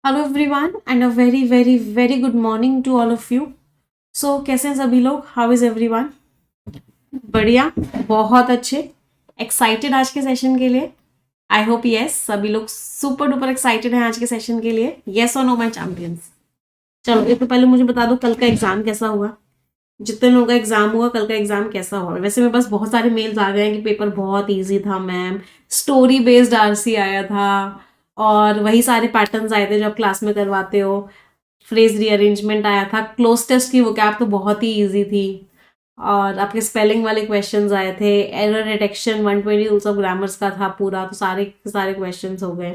Hello everyone and a very very very good morning to all of you. So कैसे हैं सभी लोग? How is everyone? बढ़िया, बहुत अच्छे। एक्साइटेड आज के सेशन के लिए? आई होप यस, सभी लोग सुपर डुपर एक्साइटेड हैं आज के सेशन के लिए। यस और नो माय चैंपियंस? चलो एक तो पहले मुझे बता दो कल का एग्जाम कैसा हुआ। जितने लोगों का एग्जाम हुआ कल का एग्जाम कैसा हुआ? वैसे मेरे पास बहुत सारे मेल्स आ गए हैं कि पेपर बहुत इजी था मैम, स्टोरी बेस्ड आरसी आया था और वही सारे पैटर्न्स आए थे जो आप क्लास में करवाते हो। फ्रेज रीअरेंजमेंट आया था, क्लोज टेस्ट की वोकैब तो बहुत ही इजी थी और आपके स्पेलिंग वाले क्वेश्चंस आए थे, error detection 120 rules of grammars का था पूरा, तो सारे सारे क्वेश्चंस हो गए।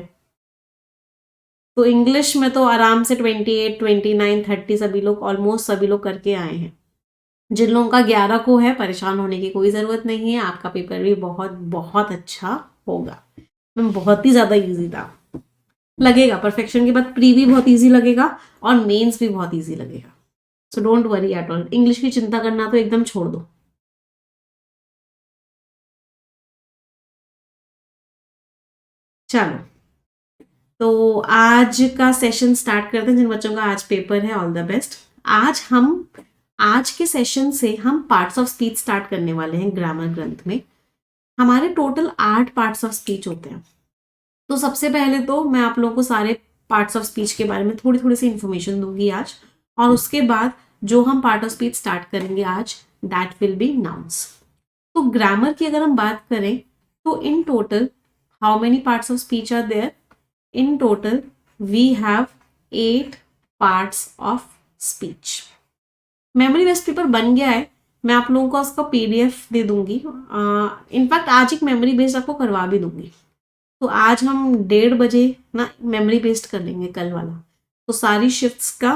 तो इंग्लिश में तो आराम से 28 29 30 सभी लोग ऑलमोस्ट सभी लोग करके आए हैं। जिन लोगों का 11 को है परेशान होने की कोई ज़रूरत नहीं है, आपका पेपर भी बहुत बहुत अच्छा होगा। मैम बहुत ही ज़्यादा इजी था, लगेगा परफेक्शन के बाद प्री भी बहुत इजी लगेगा और मेंस भी बहुत इजी लगेगा। So don't worry at all, English की चिंता करना तो एकदम छोड़ दो। चलो तो आज का सेशन स्टार्ट करते हैं। जिन बच्चों का आज पेपर है ऑल द बेस्ट। आज के सेशन से हम पार्ट्स ऑफ स्पीच स्टार्ट करने वाले हैं ग्रामर ग्रंथ में। हमारे टोटल 8 पार्ट्स ऑफ स्पीच होते हैं। तो सबसे पहले तो मैं आप लोगों को सारे पार्ट्स ऑफ स्पीच के बारे में थोड़ी थोड़ी सी इंफॉर्मेशन दूंगी आज, और उसके बाद जो हम पार्ट ऑफ स्पीच स्टार्ट करेंगे आज, दैट विल बी नाउन्स। तो ग्रामर की अगर हम बात करें तो in total how many parts of speech are there? In total we have 8 parts of speech. Memory based paper बन गया है, मैं आप लोगों को उसका पीडीएफ दे दूंगी। इनफैक्ट आज एक मेमोरी बेस्ड आपको करवा भी दूंगी। तो आज हम 1:30 बजे ना मेमोरी बेस्ड कर लेंगे कल वाला। तो सारी शिफ्ट्स का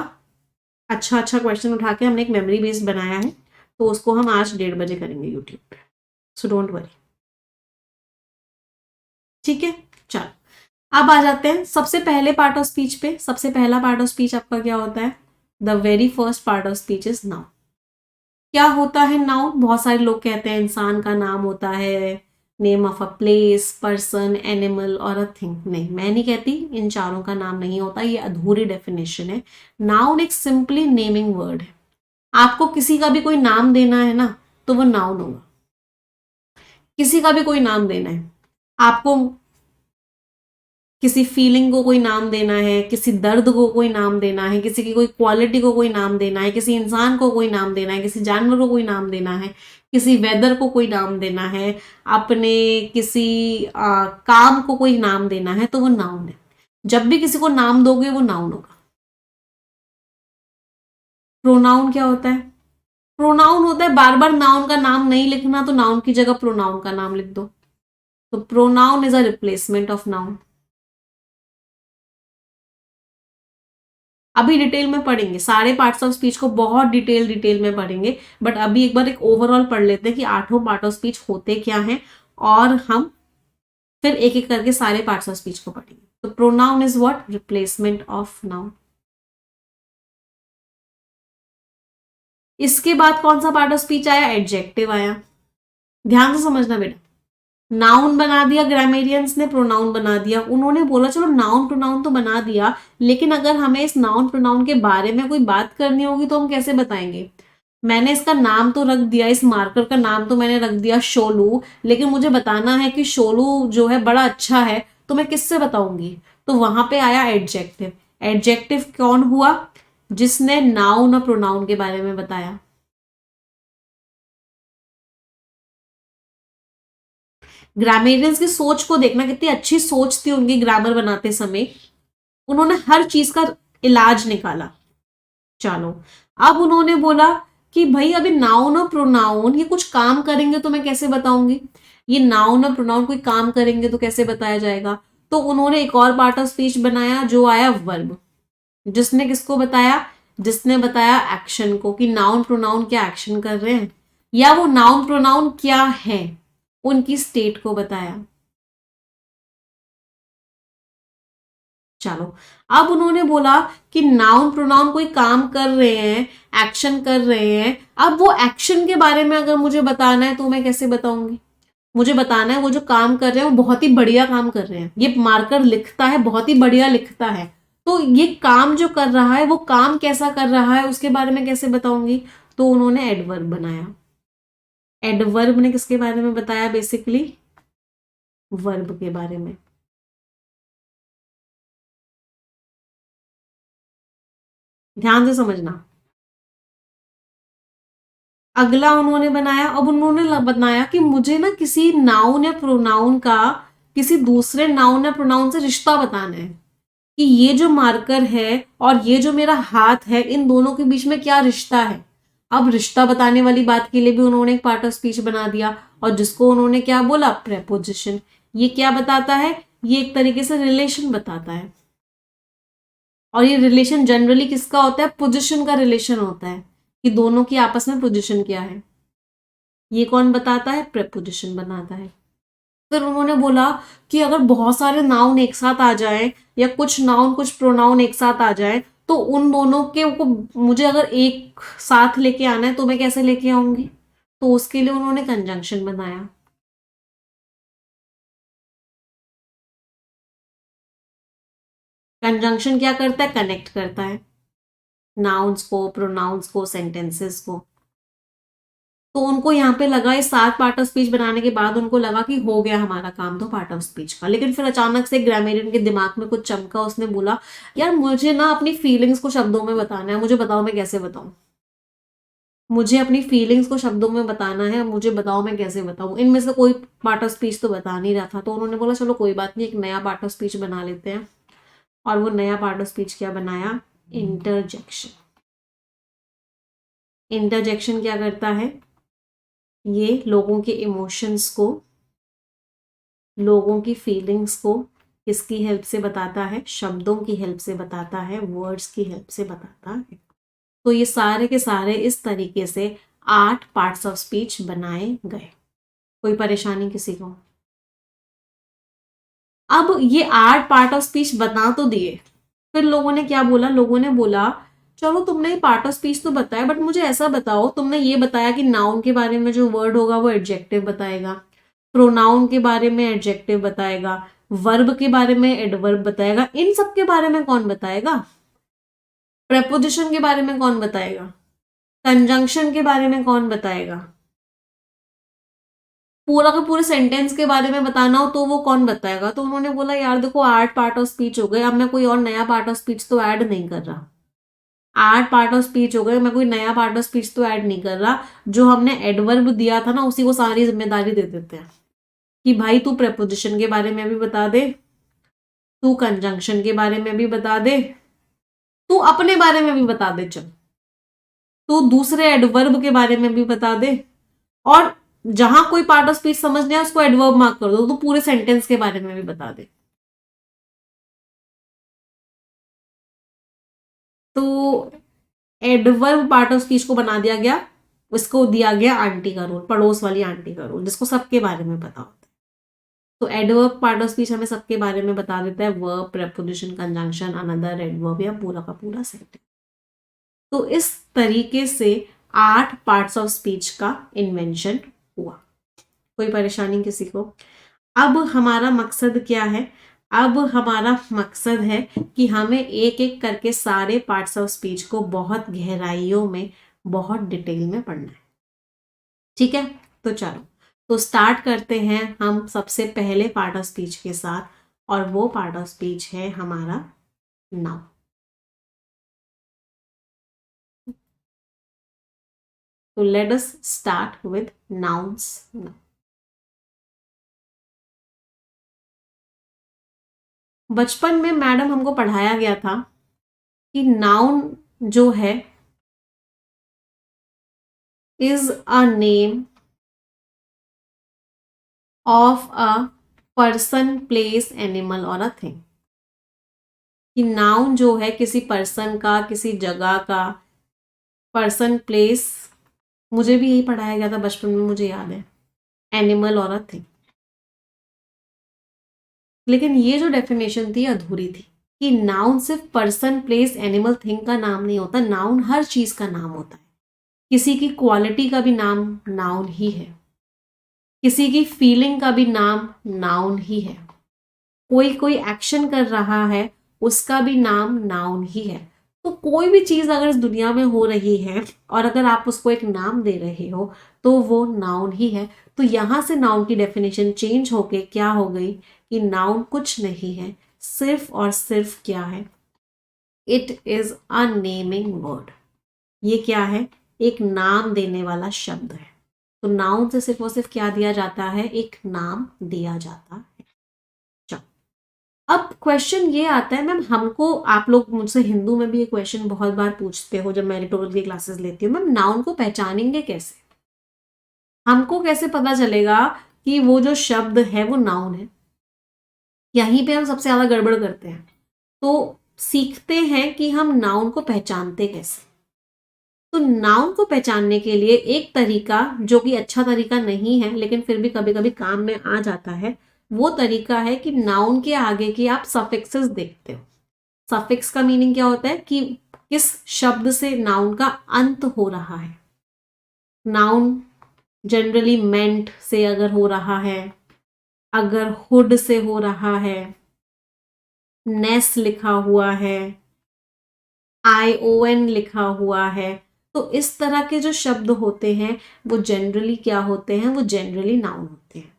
अच्छा अच्छा क्वेश्चन उठा के हमने एक मेमोरी बेस्ड बनाया है, तो उसको हम आज 1:30 बजे करेंगे यूट्यूब पे। सो डोंट वरी, ठीक है। चलो अब आ जाते हैं सबसे पहले पार्ट ऑफ स्पीच पे। सबसे पहला पार्ट ऑफ स्पीच आपका क्या होता है? The very first part of speech is noun. क्या होता है नाउन? बहुत सारे लोग कहते हैं इंसान का नाम होता है, name of a place, person, animal और अ थिंग। नहीं, मैं नहीं कहती इन चारों का नाम नहीं होता, ये अधूरी डेफिनेशन है। नाउन एक सिंपली नेमिंग वर्ड है। आपको किसी का भी कोई नाम देना है ना, तो वो नाउन होगा। किसी का भी कोई नाम देना है आपको, किसी फीलिंग को कोई नाम देना है, किसी दर्द को कोई नाम देना है, किसी की कोई क्वालिटी को कोई नाम देना है, किसी इंसान को कोई नाम देना है, किसी जानवर को कोई नाम देना है, किसी वेदर को कोई नाम देना है, अपने किसी काम को कोई नाम देना है, तो वो नाउन है। जब भी किसी को नाम दोगे वो नाउन होगा। प्रोनाउन क्या होता है? प्रोनाउन होता है बार बार नाउन का नाम नहीं लिखना, तो नाउन की जगह प्रोनाउन का नाम लिख दो। तो pronoun is a replacement of noun. अभी डिटेल में पढ़ेंगे सारे पार्ट्स ऑफ स्पीच को, बहुत डिटेल में पढ़ेंगे, बट अभी एक बार एक ओवरऑल पढ़ लेते हैं कि 8 पार्ट ऑफ स्पीच होते क्या हैं, और हम फिर एक एक करके सारे पार्ट्स ऑफ स्पीच को पढ़ेंगे। तो pronoun is what? Replacement of noun. इसके बाद कौन सा पार्ट ऑफ स्पीच आया? एडजेक्टिव आया। ध्यान से समझना बेटा, नाउन बना दिया ग्रामेरियंस ने, प्रोनाउन बना दिया। उन्होंने बोला चलो नाउन प्रोनाउन तो बना दिया, लेकिन अगर हमें इस नाउन प्रोनाउन के बारे में कोई बात करनी होगी तो हम कैसे बताएंगे? मैंने इसका नाम तो रख दिया, इस मार्कर का नाम तो मैंने रख दिया शोलू, लेकिन मुझे बताना है कि शोलू जो है बड़ा अच्छा है, तो मैं किससे बताऊंगी? तो वहां पे आया एडजेक्टिव। एडजेक्टिव कौन हुआ? जिसने नाउन और प्रोनाउन के बारे में बताया। ग्रामेरियंस की सोच को देखना, कितनी अच्छी सोच थी उनकी ग्रामर बनाते समय। उन्होंने हर चीज का इलाज निकाला। चलो अब उन्होंने बोला कि भाई अभी नाउन और प्रोनाउन ये कुछ काम करेंगे तो मैं कैसे बताऊंगी? ये नाउन और प्रोनाउन कोई काम करेंगे तो कैसे बताया जाएगा? तो उन्होंने एक और पार्ट ऑफ स्पीच बनाया जो आया वर्ब। जिसने किसको बताया? जिसने बताया एक्शन को, कि नाउन प्रोनाउन क्या एक्शन कर रहे हैं, या वो नाउन प्रोनाउन क्या है, उनकी स्टेट को बताया। चलो अब उन्होंने बोला कि नाउन प्रोनाउन कोई काम कर रहे हैं, एक्शन कर रहे हैं। अब वो एक्शन के बारे में अगर मुझे बताना है तो मैं कैसे बताऊंगी? मुझे बताना है वो जो काम कर रहे हैं वो बहुत ही बढ़िया काम कर रहे हैं, ये मार्कर लिखता है बहुत ही बढ़िया लिखता है, तो ये काम जो कर रहा है वो काम कैसा कर रहा है उसके बारे में कैसे बताऊंगी, तो उन्होंने एडवर्ब बनाया। एडवर्ब ने किसके बारे में बताया, बेसिकली वर्ब के बारे में। ध्यान से समझना। अगला उन्होंने बनाया, अब उन्होंने बनाया कि मुझे ना किसी नाउन या प्रोनाउन का किसी दूसरे नाउन या प्रोनाउन से रिश्ता बताना है कि ये जो मार्कर है और ये जो मेरा हाथ है, इन दोनों के बीच में क्या रिश्ता है। अब रिश्ता बताने वाली बात के लिए भी उन्होंने एक पार्ट ऑफ स्पीच बना दिया, और जिसको उन्होंने क्या बोला, प्रेपोजिशन। ये क्या बताता है, ये एक तरीके से रिलेशन बताता है। और ये रिलेशन जनरली किसका होता है, पोजिशन का रिलेशन होता है, कि दोनों की आपस में पोजिशन क्या है। ये कौन बताता है, प्रेपोजिशन बनाता है। फिर उन्होंने बोला कि अगर बहुत सारे नाउन एक साथ आ जाए या कुछ नाउन कुछ प्रोनाउन एक साथ आ जाए, तो उन दोनों के को मुझे अगर एक साथ लेके आना है तो मैं कैसे लेके आऊंगी, तो उसके लिए उन्होंने कंजंक्शन बनाया। कंजंक्शन क्या करता है, कनेक्ट करता है नाउन्स को, प्रोनाउंस को, सेंटेंसेस को। तो उनको यहाँ पे लगा, इस 7 पार्ट ऑफ स्पीच बनाने के बाद उनको लगा कि हो गया हमारा काम तो पार्ट ऑफ स्पीच का। लेकिन फिर अचानक से ग्रामेरियन के दिमाग में कुछ चमका, उसने बोला यार मुझे ना अपनी फीलिंग्स को शब्दों में बताना है, मुझे बताओ मैं कैसे बताऊं। मुझे अपनी फीलिंग्स को शब्दों में बताना है, मुझे बताओ मैं कैसे बताऊं। इनमें से कोई पार्ट ऑफ स्पीच तो बता नहीं रहा था, तो उन्होंने बोला चलो कोई बात नहीं, एक नया पार्ट ऑफ स्पीच बना लेते हैं। और वो नया पार्ट ऑफ स्पीच क्या बनाया, इंटरजेक्शन। इंटरजेक्शन क्या करता है, ये लोगों के इमोशंस को, लोगों की फीलिंग्स को किसकी हेल्प से बताता है, शब्दों की हेल्प से बताता है, वर्ड्स की हेल्प से बताता है। तो ये सारे के सारे इस तरीके से 8 पार्ट्स ऑफ स्पीच बनाए गए। कोई परेशानी किसी को? अब ये 8 पार्ट ऑफ स्पीच बता तो दिए, फिर लोगों ने क्या बोला, लोगों ने बोला चलो तुमने पार्ट ऑफ स्पीच तो बताया, बट मुझे ऐसा बताओ, तुमने ये बताया कि नाउन के बारे में जो वर्ड होगा वो एडजेक्टिव बताएगा, प्रोनाउन के बारे में एडजेक्टिव बताएगा, वर्ब के बारे में एडवर्ब बताएगा, इन सब के बारे में कौन बताएगा, प्रेपोजिशन के बारे में कौन बताएगा, कंजंक्शन के बारे में कौन बताएगा, पूरा का पूरे सेंटेंस के बारे में बताना हो तो वो कौन बताएगा। तो उन्होंने बोला यार देखो 8 पार्ट ऑफ स्पीच हो गए, अब मैं कोई और नया पार्ट ऑफ स्पीच तो ऐड नहीं कर रहा। 8 पार्ट ऑफ स्पीच हो गए, मैं कोई नया पार्ट ऑफ स्पीच तो ऐड नहीं कर रहा। जो हमने एडवर्ब दिया था ना, उसी को सारी जिम्मेदारी दे देते हैं कि भाई तू प्रेपोजिशन के बारे में भी बता दे, तू कंजंक्शन के बारे में भी बता दे, तू अपने बारे में भी बता दे, चल तू दूसरे एडवर्ब के बारे में भी बता दे, और जहां कोई पार्ट ऑफ स्पीच समझ है उसको एडवर्ब मार्क कर दो, तो पूरे सेंटेंस के बारे में भी बता दे। तो एडवर्ब पार्ट ऑफ स्पीच को बना दिया गया, उसको दिया गया आंटी का रोल, पड़ोस वाली आंटी का रोल, जिसको सबके बारे में पता होता है। तो एडवर्ब पार्ट ऑफ स्पीच हमें सबके बारे में बता देता है, verb, preposition, conjunction, another, adverb, या पूरा का पूरा सेंटेंस। तो इस तरीके से 8 पार्ट्स ऑफ स्पीच का इन्वेंशन हुआ। कोई परेशानी किसी को? अब हमारा मकसद क्या है, अब हमारा मकसद है कि हमें एक एक करके सारे पार्ट्स ऑफ स्पीच को बहुत गहराइयों में, बहुत डिटेल में पढ़ना है। ठीक है, तो चलो तो स्टार्ट करते हैं हम सबसे पहले पार्ट ऑफ स्पीच के साथ, और वो पार्ट ऑफ स्पीच है हमारा नाउन। तो let us start with nouns. बचपन में मैडम हमको पढ़ाया गया था कि नाउन जो है is a name of a person, place, animal और अ थिंग। कि नाउन जो है किसी पर्सन का, किसी जगह का, पर्सन, प्लेस, मुझे भी यही पढ़ाया गया था बचपन में, मुझे याद है, एनिमल और अ थिंग। लेकिन ये जो डेफिनेशन थी अधूरी थी, कि नाउन सिर्फ पर्सन, प्लेस, एनिमल, थिंग का नाम नहीं होता, नाउन हर चीज का नाम होता है। किसी की क्वालिटी का भी नाम नाउन ही है, किसी की फीलिंग का भी नाम नाउन ही है। कोई कोई एक्शन कर रहा है उसका भी नाम नाउन ही है। तो कोई भी चीज अगर इस दुनिया में हो रही है और अगर आप उसको एक नाम दे रहे हो तो वो नाउन ही है। तो यहां से नाउन की डेफिनेशन चेंज होके क्या हो गई कि नाउन कुछ नहीं है, सिर्फ और सिर्फ क्या है, it is a naming word. ये क्या है, एक नाम देने वाला शब्द है। तो नाउन से सिर्फ और सिर्फ क्या दिया जाता है, एक नाम दिया जाता है। अब क्वेश्चन ये आता है, मैम हमको, आप लोग मुझसे हिंदू में भी ये क्वेश्चन बहुत बार पूछते हो जब मैं रिटोरल की क्लासेस लेती हूँ, मैम नाउन को पहचानेंगे कैसे, हमको कैसे पता चलेगा कि वो जो शब्द है वो नाउन है। यहीं पे हम सबसे ज्यादा गड़बड़ करते हैं। तो सीखते हैं कि हम नाउन को पहचानते कैसे। तो नाउन को पहचानने के लिए एक तरीका, जो कि अच्छा तरीका नहीं है लेकिन फिर भी कभी कभी काम में आ जाता है, वो तरीका है कि नाउन के आगे की आप सफिक्सेस देखते हो। सफिक्स का मीनिंग क्या होता है कि किस शब्द से नाउन का अंत हो रहा है। नाउन जनरली मेंट से अगर हो रहा है, अगर हुड से हो रहा है, नेस लिखा हुआ है, ION लिखा हुआ है, तो इस तरह के जो शब्द होते हैं वो जनरली क्या होते हैं, वो जनरली नाउन होते हैं।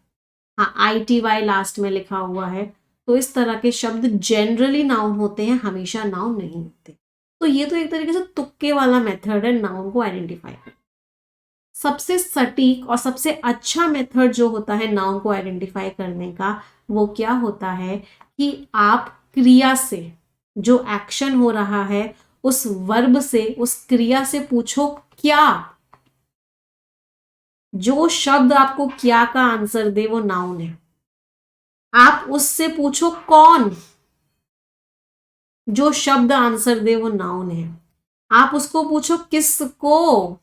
हाँ, ITY लास्ट में लिखा हुआ है, तो इस तरह के शब्द जनरली नाउन होते हैं, हमेशा नाउन नहीं होते। तो ये तो एक तरीके से तुक्के वाला मेथड है नाउन को आइडेंटिफाई करने। सबसे सटीक और सबसे अच्छा मेथड जो होता है नाउन को आइडेंटिफाई करने का, वो क्या होता है कि आप क्रिया से, जो एक्शन हो रहा है उस वर्ब से, उस क्रिया से पूछो क्या। जो शब्द आपको क्या का आंसर दे वो नाउन है। आप उससे पूछो कौन, जो शब्द आंसर दे वो नाउन है। आप उसको पूछो किसको,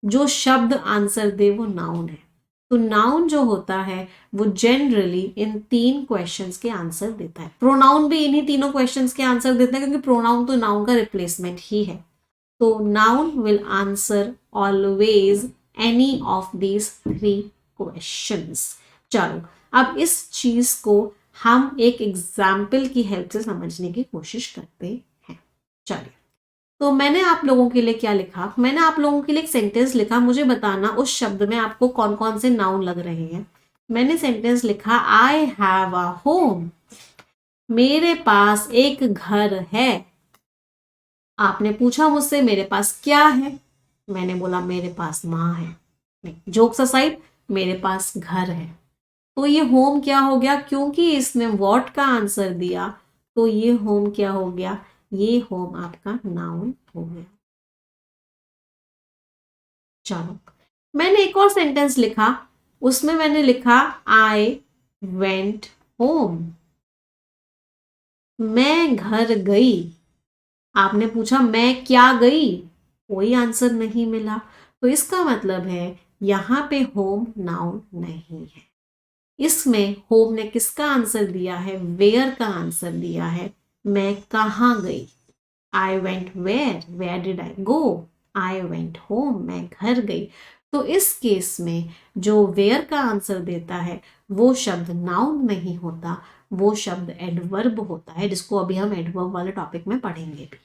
जो शब्द आंसर दे वो नाउन है। तो नाउन जो होता है वो जनरली इन 3 क्वेश्चंस के आंसर देता है। प्रोनाउन भी इन्हीं तीनों क्वेश्चंस के आंसर देता है, क्योंकि प्रोनाउन तो नाउन का रिप्लेसमेंट ही है। तो noun will answer always any of these 3 questions. चलो अब इस चीज को हम एक एग्जाम्पल की हेल्प से समझने की कोशिश करते हैं। चलिए, तो मैंने आप लोगों के लिए क्या लिखा, मैंने आप लोगों के लिए एक सेंटेंस लिखा, मुझे बताना उस शब्द में आपको कौन कौन से नाउन लग रहे हैं। मैंने सेंटेंस लिखा, आई हैव अ होम, मेरे पास एक घर है। आपने पूछा मुझसे मेरे पास क्या है, मैंने बोला मेरे पास माँ है। नहीं, जोक्स असाइड, मेरे पास घर है। तो ये होम क्या हो गया, क्योंकि इसने व्हाट का आंसर दिया, तो ये होम क्या हो गया, ये होम आपका नाउन हो गया। चलो, मैंने एक और सेंटेंस लिखा, उसमें मैंने लिखा आई वेंट होम, मैं घर गई। आपने पूछा मैं क्या गई, कोई आंसर नहीं मिला। तो इसका मतलब है यहां पे होम नाउन नहीं है। इसमें होम ने किसका आंसर दिया है, वेयर का आंसर दिया है। मैं कहाँ गई, I went where did I go, I went home, मैं घर गई। तो इस केस में जो वेयर का आंसर देता है वो शब्द नाउन नहीं होता, वो शब्द एडवर्ब होता है, जिसको अभी हम एडवर्ब वाले टॉपिक में पढ़ेंगे भी।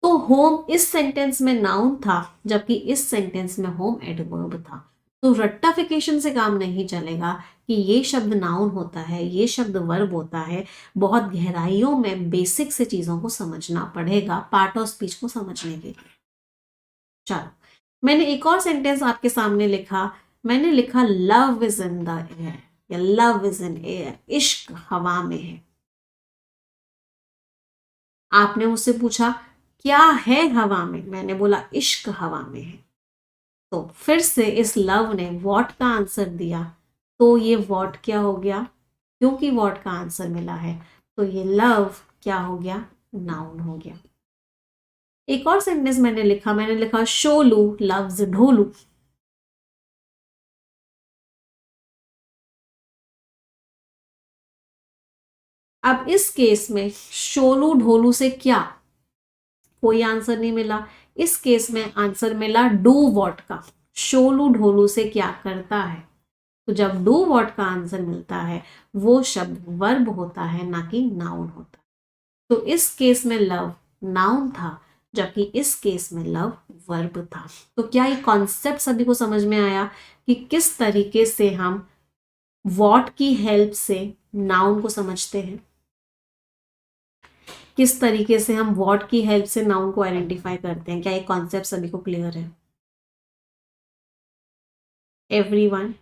तो होम इस सेंटेंस में नाउन था, जबकि इस सेंटेंस में होम एडवर्ब था। तो रट्टाफिकेशन से काम नहीं चलेगा कि ये शब्द नाउन होता है, ये शब्द वर्ब होता है। बहुत गहराइयों में बेसिक से चीजों को समझना पड़ेगा पार्ट ऑफ स्पीच को समझने के लिए। चलो, मैंने एक और सेंटेंस आपके सामने लिखा, मैंने लिखा love is in the air, या लव इज इन एयर, इश्क हवा में है। आपने मुझसे पूछा क्या है हवा में, मैंने बोला इश्क हवा में है। तो फिर से इस लव ने व्हाट का आंसर दिया, तो ये व्हाट क्या हो गया, क्योंकि व्हाट का आंसर मिला है तो ये लव क्या हो गया, नाउन हो गया। एक और सेंटेंस मैंने लिखा शोलू लव्स ढोलू। अब इस केस में शोलू ढोलू से क्या, कोई आंसर नहीं मिला। इस केस में आंसर मिला डू व्हाट का, शोलू ढोलू से क्या करता है। तो जब डू व्हाट का आंसर मिलता है वो शब्द वर्ब होता है, ना कि नाउन होता है। तो इस केस में लव नाउन था, जबकि इस केस में लव वर्ब था। तो क्या ये कॉन्सेप्ट सभी को समझ में आया कि किस तरीके से हम व्हाट की हेल्प से नाउन को समझते हैं, किस तरीके से हम व्हाट की हेल्प से नाउन को आइडेंटिफाई करते हैं? क्या ये कॉन्सेप्ट सभी को क्लियर है? एवरीवन,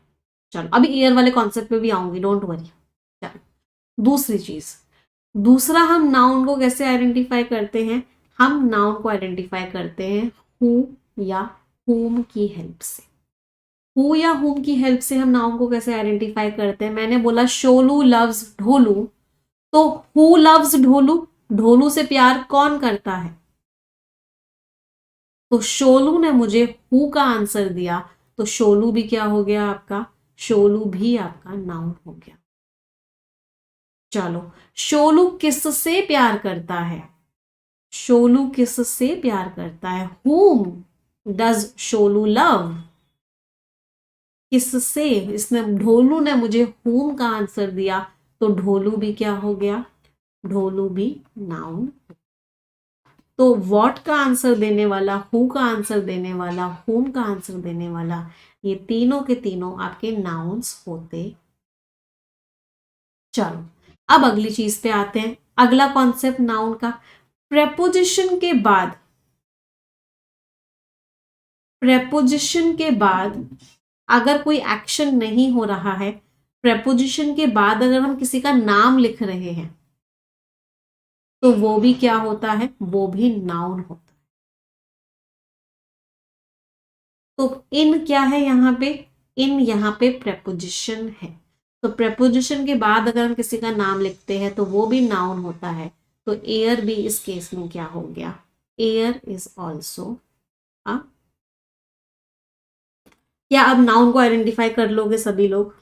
चलो अभी ईयर वाले कॉन्सेप्ट पे भी आऊंगी, डोंट वरी। चलो दूसरी चीज, दूसरा हम नाउन को कैसे आइडेंटिफाई करते हैं? हम नाउन को आइडेंटिफाई करते हैं हु या हुम की हेल्प से। हु या हुम की हेल्प से हम नाउन को कैसे आइडेंटिफाई करते हैं? मैंने बोला शोलू लव्स ढोलू, तो हु लव्स ढोलू, ढोलू से प्यार कौन करता है? तो शोलू ने मुझे हु का आंसर दिया, तो शोलू भी क्या हो गया आपका? शोलू भी आपका नाउन हो गया। चलो, शोलू किससे प्यार करता है? शोलू किससे प्यार करता है? whom does Sholu love? किससे? इसने ढोलू ने मुझे whom का आंसर दिया, तो ढोलू भी क्या हो गया? ढोलू भी नाउन। तो व्हाट का आंसर देने वाला, हु का आंसर देने वाला, whom का आंसर देने वाला, ये तीनों के तीनों आपके नाउन्स होते। चलो अब अगली चीज पे आते हैं। अगला कॉन्सेप्ट नाउन का, प्रेपोजिशन के बाद, प्रेपोजिशन के बाद अगर कोई एक्शन नहीं हो रहा है, प्रेपोजिशन के बाद अगर हम किसी का नाम लिख रहे हैं, तो वो भी क्या होता है? वो भी नाउन होता है। तो इन क्या है यहां पे? इन यहां पे प्रेपोजिशन है। तो प्रेपोजिशन के बाद अगर हम किसी का नाम लिखते हैं तो वो भी नाउन होता है। तो एयर भी इस केस में क्या हो गया? Air is also a. क्या अब नाउन को आइडेंटिफाई कर लोगे सभी लोग?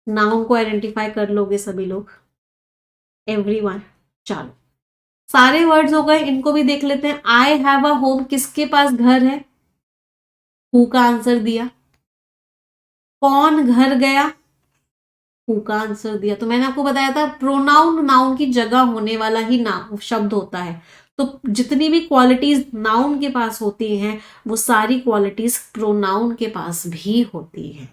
नाउन को आइडेंटिफाई कर लोगे सभी लोग? एवरीवन, चलो सारे वर्ड्स हो गए, इनको भी देख लेते हैं। आई हैव अ होम, किसके पास घर है? हु का आंसर दिया। कौन घर गया? हु का आंसर दिया। तो मैंने आपको बताया था प्रोनाउन नाउन की जगह होने वाला ही नाउन शब्द होता है। तो जितनी भी क्वालिटीज नाउन के पास होती हैं वो सारी क्वालिटीज प्रोनाउन के पास भी होती है।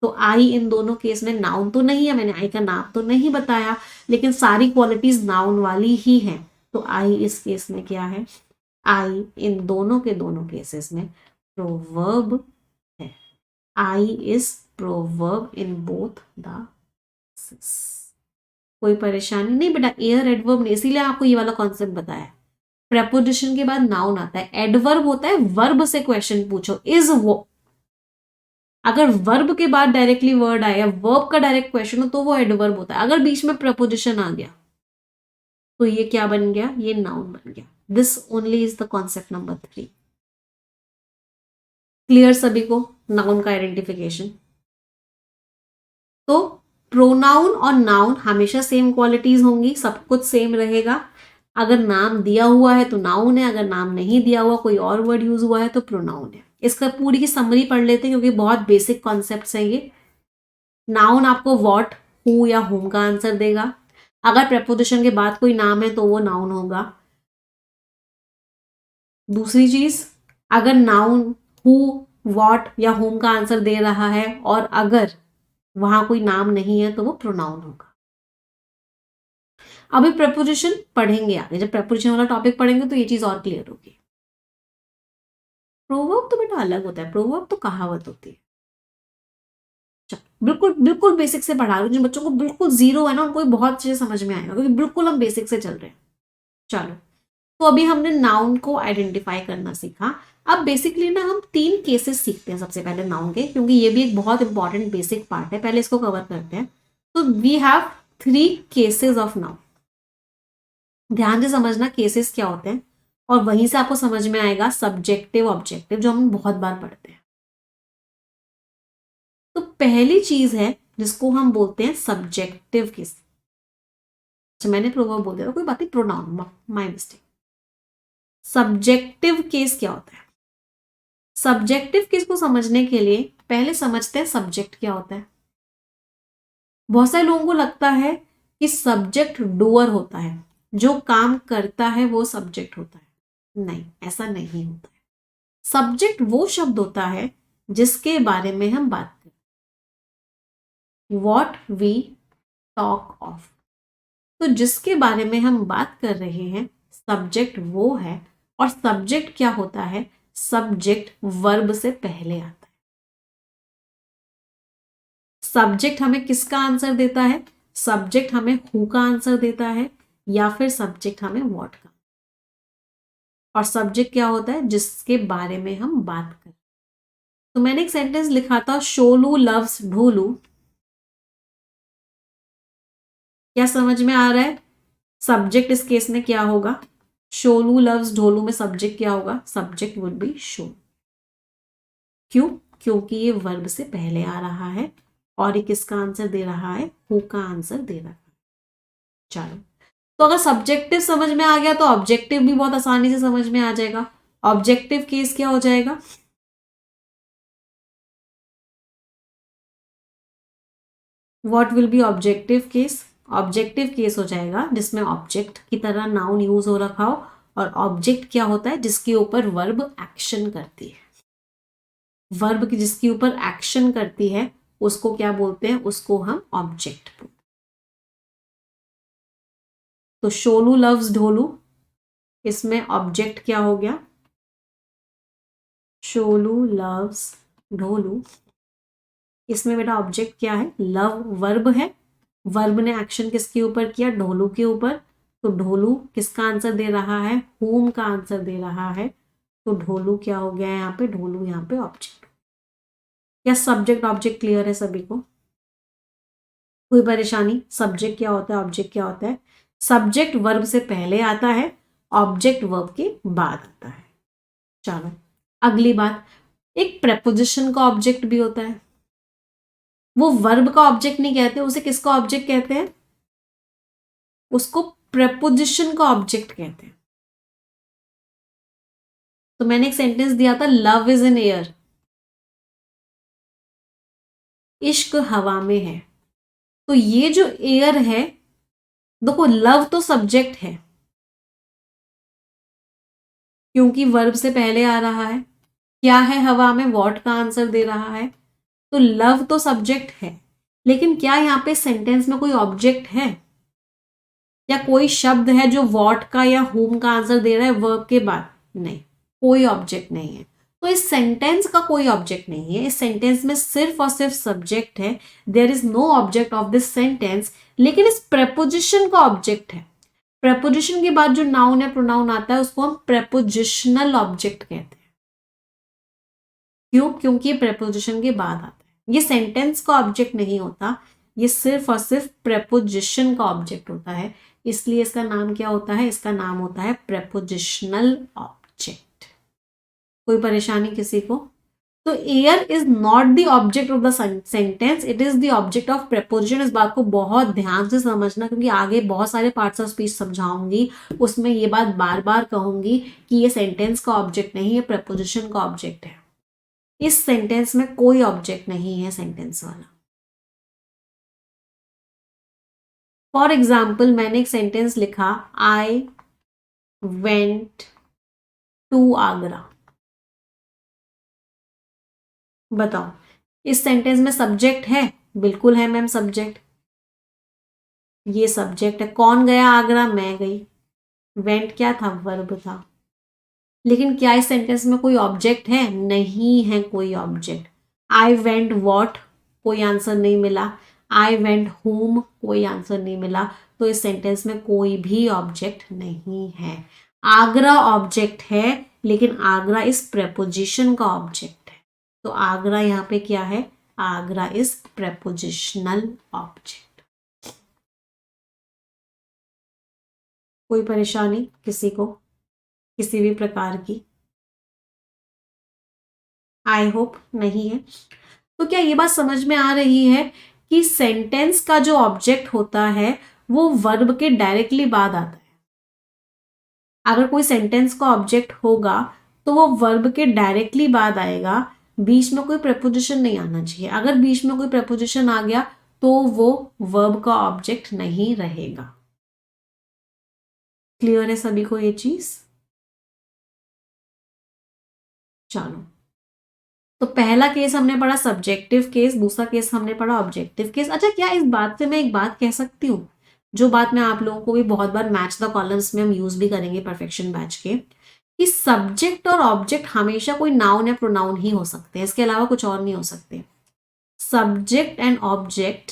तो आई इन दोनों केस में नाउन तो नहीं है, मैंने आई का नाम तो नहीं बताया, लेकिन सारी क्वालिटीज नाउन वाली ही है। तो आई इस केस में क्या है? आई इन दोनों के दोनों केसेस में प्रोवर्ब है। I is proverb in both the. कोई परेशानी नहीं बेटा, एयर एडवर्ब नहीं, इसीलिए आपको ये वाला कॉन्सेप्ट बताया। प्रेपोजिशन के बाद नाउन आता है, एडवर्ब होता है वर्ब से क्वेश्चन पूछो, इज वो। अगर वर्ब के बाद डायरेक्टली वर्ड आया, वर्ब का डायरेक्ट क्वेश्चन हो, तो वो एडवर्ब होता है। अगर बीच में प्रपोजिशन आ गया तो ये क्या बन गया? ये नाउन बन गया। This only is the concept number 3। Clear सभी को नाउन का आइडेंटिफिकेशन? तो प्रोनाउन और नाउन हमेशा सेम क्वालिटीज होंगी, सब कुछ सेम रहेगा। अगर नाम दिया हुआ है तो नाउन है, अगर नाम नहीं दिया हुआ, कोई और वर्ड यूज हुआ है तो प्रोनाउन है। इसका पूरी की समरी पढ़ लेते हैं क्योंकि बहुत बेसिक कॉन्सेप्ट है ये। नाउन आपको व्हाट, हु या हुम का आंसर देगा। अगर प्रपोजिशन के बाद कोई नाम है तो वो नाउन होगा। दूसरी चीज, अगर नाउन हु, व्हाट या हुम का आंसर दे रहा है और अगर वहां कोई नाम नहीं है तो वो प्रोनाउन होगा। अभी प्रपोजिशन पढ़ेंगे आगे, जब प्रपोजिशन वाला टॉपिक पढ़ेंगे तो ये चीज और क्लियर होगी। प्रोवर्ब तो बेटा अलग होता है, प्रोवर्ब तो कहावत होती है। बिल्कुल बिल्कुल बेसिक से पढ़ा रही हूँ, जिन बच्चों को बिल्कुल जीरो है ना उनको बहुत अच्छे से समझ में आएगा, क्योंकि बिल्कुल हम बेसिक से चल रहे हैं। चलो, तो अभी हमने नाउन को आइडेंटिफाई करना सीखा। अब बेसिकली ना हम 3 केसेस सीखते हैं सबसे पहले नाउन के, क्योंकि ये भी एक बहुत इंपॉर्टेंट बेसिक पार्ट है, पहले इसको कवर करते हैं। तो we have 3 cases of noun. ध्यान से समझना केसेस क्या होते हैं, और वहीं से आपको समझ में आएगा सब्जेक्टिव ऑब्जेक्टिव, जो हम बहुत बार पढ़ते हैं। तो पहली चीज है जिसको हम बोलते हैं सब्जेक्टिव केस। अच्छा, मैंने प्रोवर्ब बोल दिया था, कोई बात नहीं, pronoun, my mistake. Subjective case क्या होता है? सब्जेक्टिव केस को समझने के लिए पहले समझते हैं सब्जेक्ट क्या होता है। बहुत सारे लोगों को लगता है कि सब्जेक्ट डूअर होता है, जो काम करता है वो सब्जेक्ट होता है। नहीं, ऐसा नहीं होता है। सब्जेक्ट वो शब्द होता है जिसके बारे में हम बात करें, वॉट वी टॉक ऑफ। तो जिसके बारे में हम बात कर रहे हैं सब्जेक्ट वो है। और सब्जेक्ट क्या होता है, सब्जेक्ट वर्ब से पहले आता है। सब्जेक्ट हमें किसका आंसर देता है, सब्जेक्ट हमें हु का आंसर देता है या फिर सब्जेक्ट हमें व्हाट का। और सब्जेक्ट क्या होता है, जिसके बारे में हम बात करें। तो मैंने एक सेंटेंस लिखा था, शोलू लव्स ढोलू। क्या समझ में आ रहा है, सब्जेक्ट इस केस में क्या होगा, शोलू लव्स ढोलू में सब्जेक्ट क्या होगा, सब्जेक्ट वुड बी शो। क्यों, क्योंकि ये वर्ब से पहले आ रहा है और ये किसका आंसर दे रहा है, हु का आंसर दे रहा है। चलो, तो अगर सब्जेक्टिव समझ में आ गया तो ऑब्जेक्टिव भी बहुत आसानी से समझ में आ जाएगा। ऑब्जेक्टिव केस क्या हो जाएगा, what will be objective case. Objective case हो जाएगा जिसमें ऑब्जेक्ट की तरह नाउन यूज हो रखा हो, और ऑब्जेक्ट क्या होता है, जिसके ऊपर वर्ब एक्शन करती है। वर्ब की जिसके ऊपर एक्शन करती है उसको क्या बोलते हैं, उसको हम ऑब्जेक्ट बोलते हैं। तो शोलू लव्स ढोलू, इसमें ऑब्जेक्ट क्या हो गया, शोलू लव्स ढोलू। इसमें बेटा ऑब्जेक्ट क्या है, लव वर्ब है। वर्ब ने एक्शन किसके ऊपर किया, ढोलू के ऊपर। तो ढोलू किसका आंसर दे रहा है, होम का आंसर दे रहा है। तो ढोलू क्या हो गया यहाँ पे, ढोलू यहाँ पे ऑब्जेक्ट। क्या सब्जेक्ट ऑब्जेक्ट क्लियर है सभी को, कोई परेशानी। सब्जेक्ट क्या होता है, ऑब्जेक्ट क्या होता है, सब्जेक्ट वर्ब से पहले आता है, ऑब्जेक्ट वर्ब के बाद आता है। चलो अगली बात, एक प्रेपोजिशन का ऑब्जेक्ट भी होता है। वो वर्ब का ऑब्जेक्ट नहीं कहते, उसे किसका ऑब्जेक्ट कहते हैं, उसको प्रेपोजिशन का ऑब्जेक्ट कहते हैं। तो मैंने एक सेंटेंस दिया था, लव इज इन एयर, इश्क हवा में है। तो ये जो एयर है, देखो लव तो सब्जेक्ट है क्योंकि वर्ब से पहले आ रहा है। क्या है हवा में, वॉट का आंसर दे रहा है। तो लव तो सब्जेक्ट है, लेकिन क्या यहाँ पे सेंटेंस में कोई ऑब्जेक्ट है, या कोई शब्द है जो वॉट का या होम का आंसर दे रहा है वर्ब के बाद, नहीं, कोई ऑब्जेक्ट नहीं है। तो इस सेंटेंस का कोई ऑब्जेक्ट नहीं है, इस सेंटेंस में सिर्फ और सिर्फ सब्जेक्ट है। There is no object of this sentence. लेकिन इस प्रेपोजिशन का ऑब्जेक्ट है। प्रेपोजिशन के बाद जो नाउन या प्रोनाउन आता है उसको हम प्रेपोजिशनल ऑब्जेक्ट कहते हैं। क्यों, क्योंकि ये प्रेपोजिशन के बाद आता है। ये सेंटेंस का ऑब्जेक्ट नहीं होता, ये सिर्फ और सिर्फ प्रेपोजिशन का ऑब्जेक्ट होता है। इसलिए इसका नाम क्या होता है, इसका नाम होता है प्रेपोजिशनल ऑब्जेक्ट। कोई परेशानी किसी को। तो air is not the object of the sentence, it is the object of preposition. इस बात को बहुत ध्यान से समझना, क्योंकि आगे बहुत सारे पार्ट्स ऑफ स्पीच समझाऊंगी, उसमें ये बात बार बार कहूंगी कि ये सेंटेंस का ऑब्जेक्ट नहीं है, प्रेपोजिशन का ऑब्जेक्ट है। इस सेंटेंस में कोई ऑब्जेक्ट नहीं है सेंटेंस वाला। फॉर एग्जाम्पल मैंने एक सेंटेंस लिखा, आई वेंट टू आगरा। बताओ इस सेंटेंस में सब्जेक्ट है, बिल्कुल है मैम सब्जेक्ट, ये सब्जेक्ट है। कौन गया आगरा, मैं गई। वेंट क्या था, वर्ब था। लेकिन क्या इस सेंटेंस में कोई ऑब्जेक्ट है, नहीं है कोई ऑब्जेक्ट। आई वेंट वॉट, कोई आंसर नहीं मिला। आई वेंट होम, कोई आंसर नहीं मिला। तो इस सेंटेंस में कोई भी ऑब्जेक्ट नहीं है। आगरा ऑब्जेक्ट है, लेकिन आगरा इस प्रेपोजिशन का ऑब्जेक्ट है। तो आगरा यहाँ पे क्या है, आगरा इज प्रेपोजिशनल ऑब्जेक्ट। कोई परेशानी किसी को, किसी भी प्रकार की, आई होप नहीं है। तो क्या ये बात समझ में आ रही है कि सेंटेंस का जो ऑब्जेक्ट होता है वो वर्ब के डायरेक्टली बाद आता है। अगर कोई सेंटेंस का ऑब्जेक्ट होगा तो वो वर्ब के डायरेक्टली बाद आएगा, बीच में कोई preposition नहीं आना चाहिए। अगर बीच में कोई preposition आ गया तो वो वर्ब का ऑब्जेक्ट नहीं रहेगा। क्लियर है सभी को ये चीज? चलो, तो पहला केस हमने पढ़ा सब्जेक्टिव केस, दूसरा केस हमने पढ़ा ऑब्जेक्टिव केस। अच्छा, क्या इस बात से मैं एक बात कह सकती हूँ, जो बात मैं आप लोगों को भी बहुत बार मैच द कॉलम्स में हम यूज भी करेंगे परफेक्शन बैच के, कि सब्जेक्ट और ऑब्जेक्ट हमेशा कोई नाउन या प्रोनाउन ही हो सकते हैं, इसके अलावा कुछ और नहीं हो सकते। Subject and object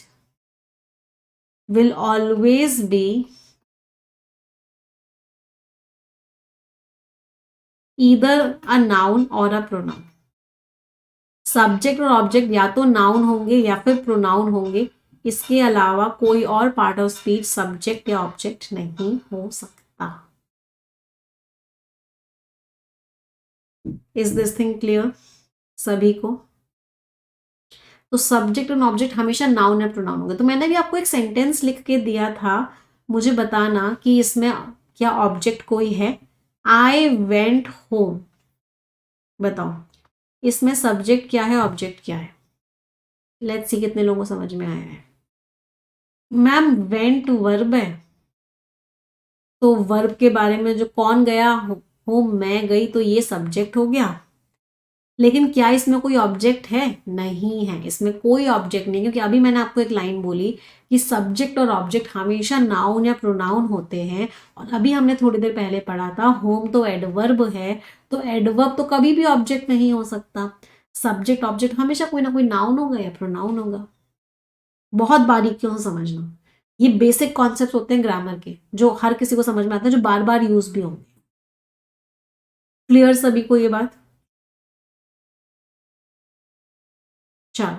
will always be either a noun और अ प्रोनाउन। सब्जेक्ट और ऑब्जेक्ट या तो नाउन होंगे या फिर प्रोनाउन होंगे, इसके अलावा कोई और पार्ट ऑफ स्पीच सब्जेक्ट या ऑब्जेक्ट नहीं हो सकता। इज दिस थिंग क्लियर सभी को? तो सब्जेक्ट और ऑब्जेक्ट हमेशा नाउन या प्रोनाउन होंगे। तो मैंने भी आपको एक सेंटेंस लिख के दिया था, मुझे बताना कि इसमें क्या ऑब्जेक्ट कोई है। आई वेंट होम, बताओ इसमें सब्जेक्ट क्या है, ऑब्जेक्ट क्या है? लेट्स सी कितने लोगों को समझ में आया है। मैम वेंट वर्ब है, तो वर्ब के बारे में जो कौन गया हो मैं गई, तो ये सब्जेक्ट हो गया। लेकिन क्या इसमें कोई ऑब्जेक्ट है? नहीं है, इसमें कोई ऑब्जेक्ट नहीं, क्योंकि अभी मैंने आपको एक लाइन बोली कि सब्जेक्ट और ऑब्जेक्ट हमेशा नाउन या प्रोनाउन होते हैं। और अभी हमने थोड़ी देर पहले पढ़ा था होम तो एडवर्ब है, तो एडवर्ब तो कभी भी ऑब्जेक्ट नहीं हो सकता। सब्जेक्ट ऑब्जेक्ट हमेशा कोई ना कोई नाउन होगा या प्रोनाउन होगा। बहुत बारीकियों से समझना, ये बेसिक कॉन्सेप्ट होते हैं ग्रामर के, जो हर किसी को समझ में आते हैं, जो बार बार यूज भी होंगे। क्लियर सभी को ये बात? चलो,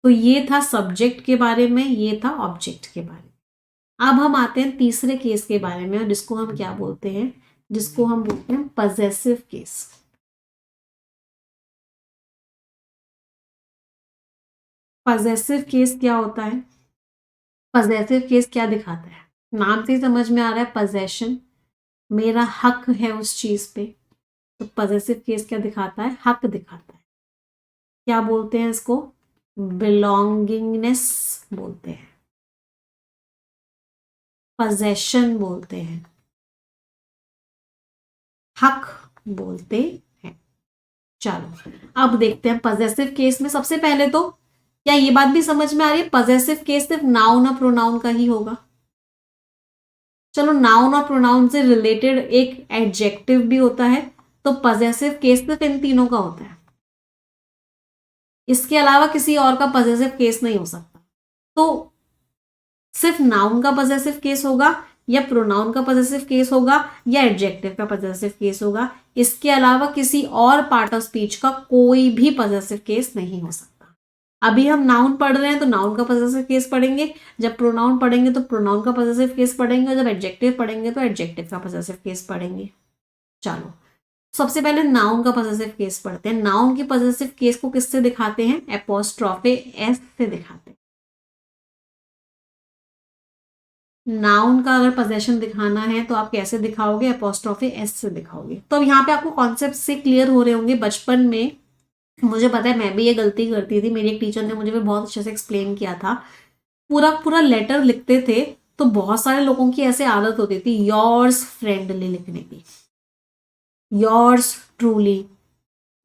तो ये था सब्जेक्ट के बारे में, ये था ऑब्जेक्ट के बारे में। अब हम आते हैं तीसरे केस के बारे में, जिसको हम क्या बोलते हैं, जिसको हम बोलते हैं पजेसिव केस। पजेसिव केस क्या होता है? पजेसिव केस क्या दिखाता है? नाम से ही समझ में आ रहा है, पजेशन, मेरा हक है उस चीज पे। तो पजेसिव केस क्या दिखाता है? हक दिखाता है। क्या बोलते हैं इसको? बिलोंगिंगनेस बोलते हैं, पजेशन बोलते हैं, हक बोलते हैं। चलो, अब देखते हैं पजेसिव केस में। सबसे पहले तो क्या ये बात भी समझ में आ रही है, पजेसिव केस सिर्फ नाउन और प्रोनाउन का ही होगा? चलो, नाउन और प्रोनाउन से रिलेटेड एक एडजेक्टिव भी होता है, तो पजेसिव केस सिर्फ इन तीनों का होता है, इसके अलावा किसी और का पजेसिव केस नहीं हो सकता। तो सिर्फ नाउन का पजेसिव केस होगा, या प्रोनाउन का पजेसिव केस होगा, या एडजेक्टिव का पजेसिव केस होगा। इसके अलावा किसी और पार्ट ऑफ स्पीच का कोई भी पजेसिव केस नहीं हो सकता। अभी हम नाउन पढ़ रहे हैं तो नाउन का पजेसिव केस पढ़ेंगे, जब प्रोनाउन पढ़ेंगे तो प्रोनाउन का पजेसिव केस पढ़ेंगे, और जब एडजेक्टिव पढ़ेंगे तो एडजेक्टिव का पजेसिव केस पढ़ेंगे। चलो, सबसे पहले नाउन का पजेसिव केस पढ़ते हैं। नाउन के पजेसिव केस को किससे दिखाते हैं? एपोस्ट्रोफे एस से दिखाते हैं। नाउन का अगर पोजेशन दिखाना है तो आप कैसे दिखाओगे? एपोस्ट्रोफे एस से दिखाओगे। तो अब यहाँ पे आपको कॉन्सेप्ट से क्लियर हो रहे होंगे। बचपन में मुझे पता है मैं भी ये गलती करती थी, मेरी एक टीचर ने मुझे भी बहुत अच्छे से एक्सप्लेन किया था। पूरा पूरा लेटर लिखते थे, तो बहुत सारे लोगों की ऐसे आदत होती थी योर्स फ्रेंडली लिखने की, yours truly,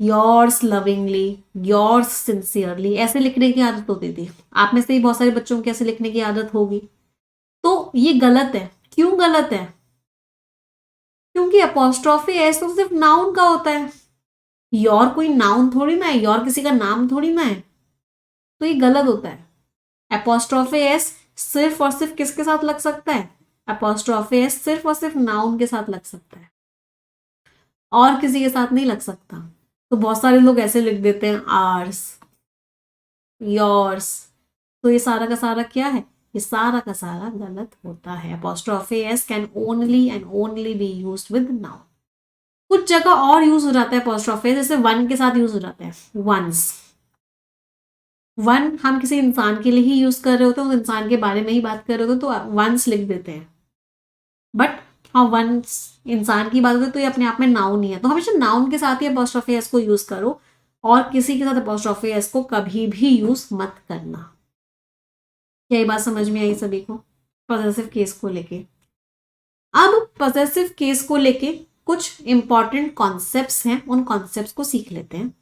yours lovingly, yours sincerely, ऐसे लिखने की आदत होती थी। आप में से ही बहुत सारे बच्चों की ऐसे लिखने की आदत होगी। तो ये गलत है। क्यों गलत है? क्योंकि अपोस्ट्रोफी एस तो सिर्फ नाउन का होता है, योर कोई नाउन थोड़ी ना है, योर किसी का नाम थोड़ी ना है। तो ये गलत होता है। अपोस्ट्रोफी एस सिर्फ और सिर्फ किसके साथ लग सकता है? अपोस्ट्रोफी एस सिर्फ और सिर्फ नाउन के साथ लग सकता है, और किसी के साथ नहीं लग सकता। तो बहुत सारे लोग ऐसे लिख देते हैं आर्स, योर्स, तो ये सारा का सारा क्या है? ये सारा का सारा गलत होता है। Apostrophe S can only and only B used with noun. कुछ जगह और यूज हो जाता है अपोस्ट्रोफी, जैसे वन के साथ यूज हो जाता है, वंस। वन हम किसी इंसान के लिए ही यूज कर रहे होते हैं, उस इंसान के बारे में ही बात कर रहे होते हैं, तो वंस लिख देते हैं। बट और वंस इंसान की बात करें तो ये अपने आप में नाउन ही है, तो हमेशा नाउन के साथ ही अपॉस्ट्रोफी एस को यूज करो और किसी के साथ अपॉस्ट्रोफी एस को कभी भी यूज मत करना। क्या ये बात समझ में आई सभी को पॉसेसिव केस को लेके? अब पॉसेसिव केस को लेके कुछ इंपॉर्टेंट कॉन्सेप्ट्स हैं, उन कॉन्सेप्ट्स को सीख लेते हैं।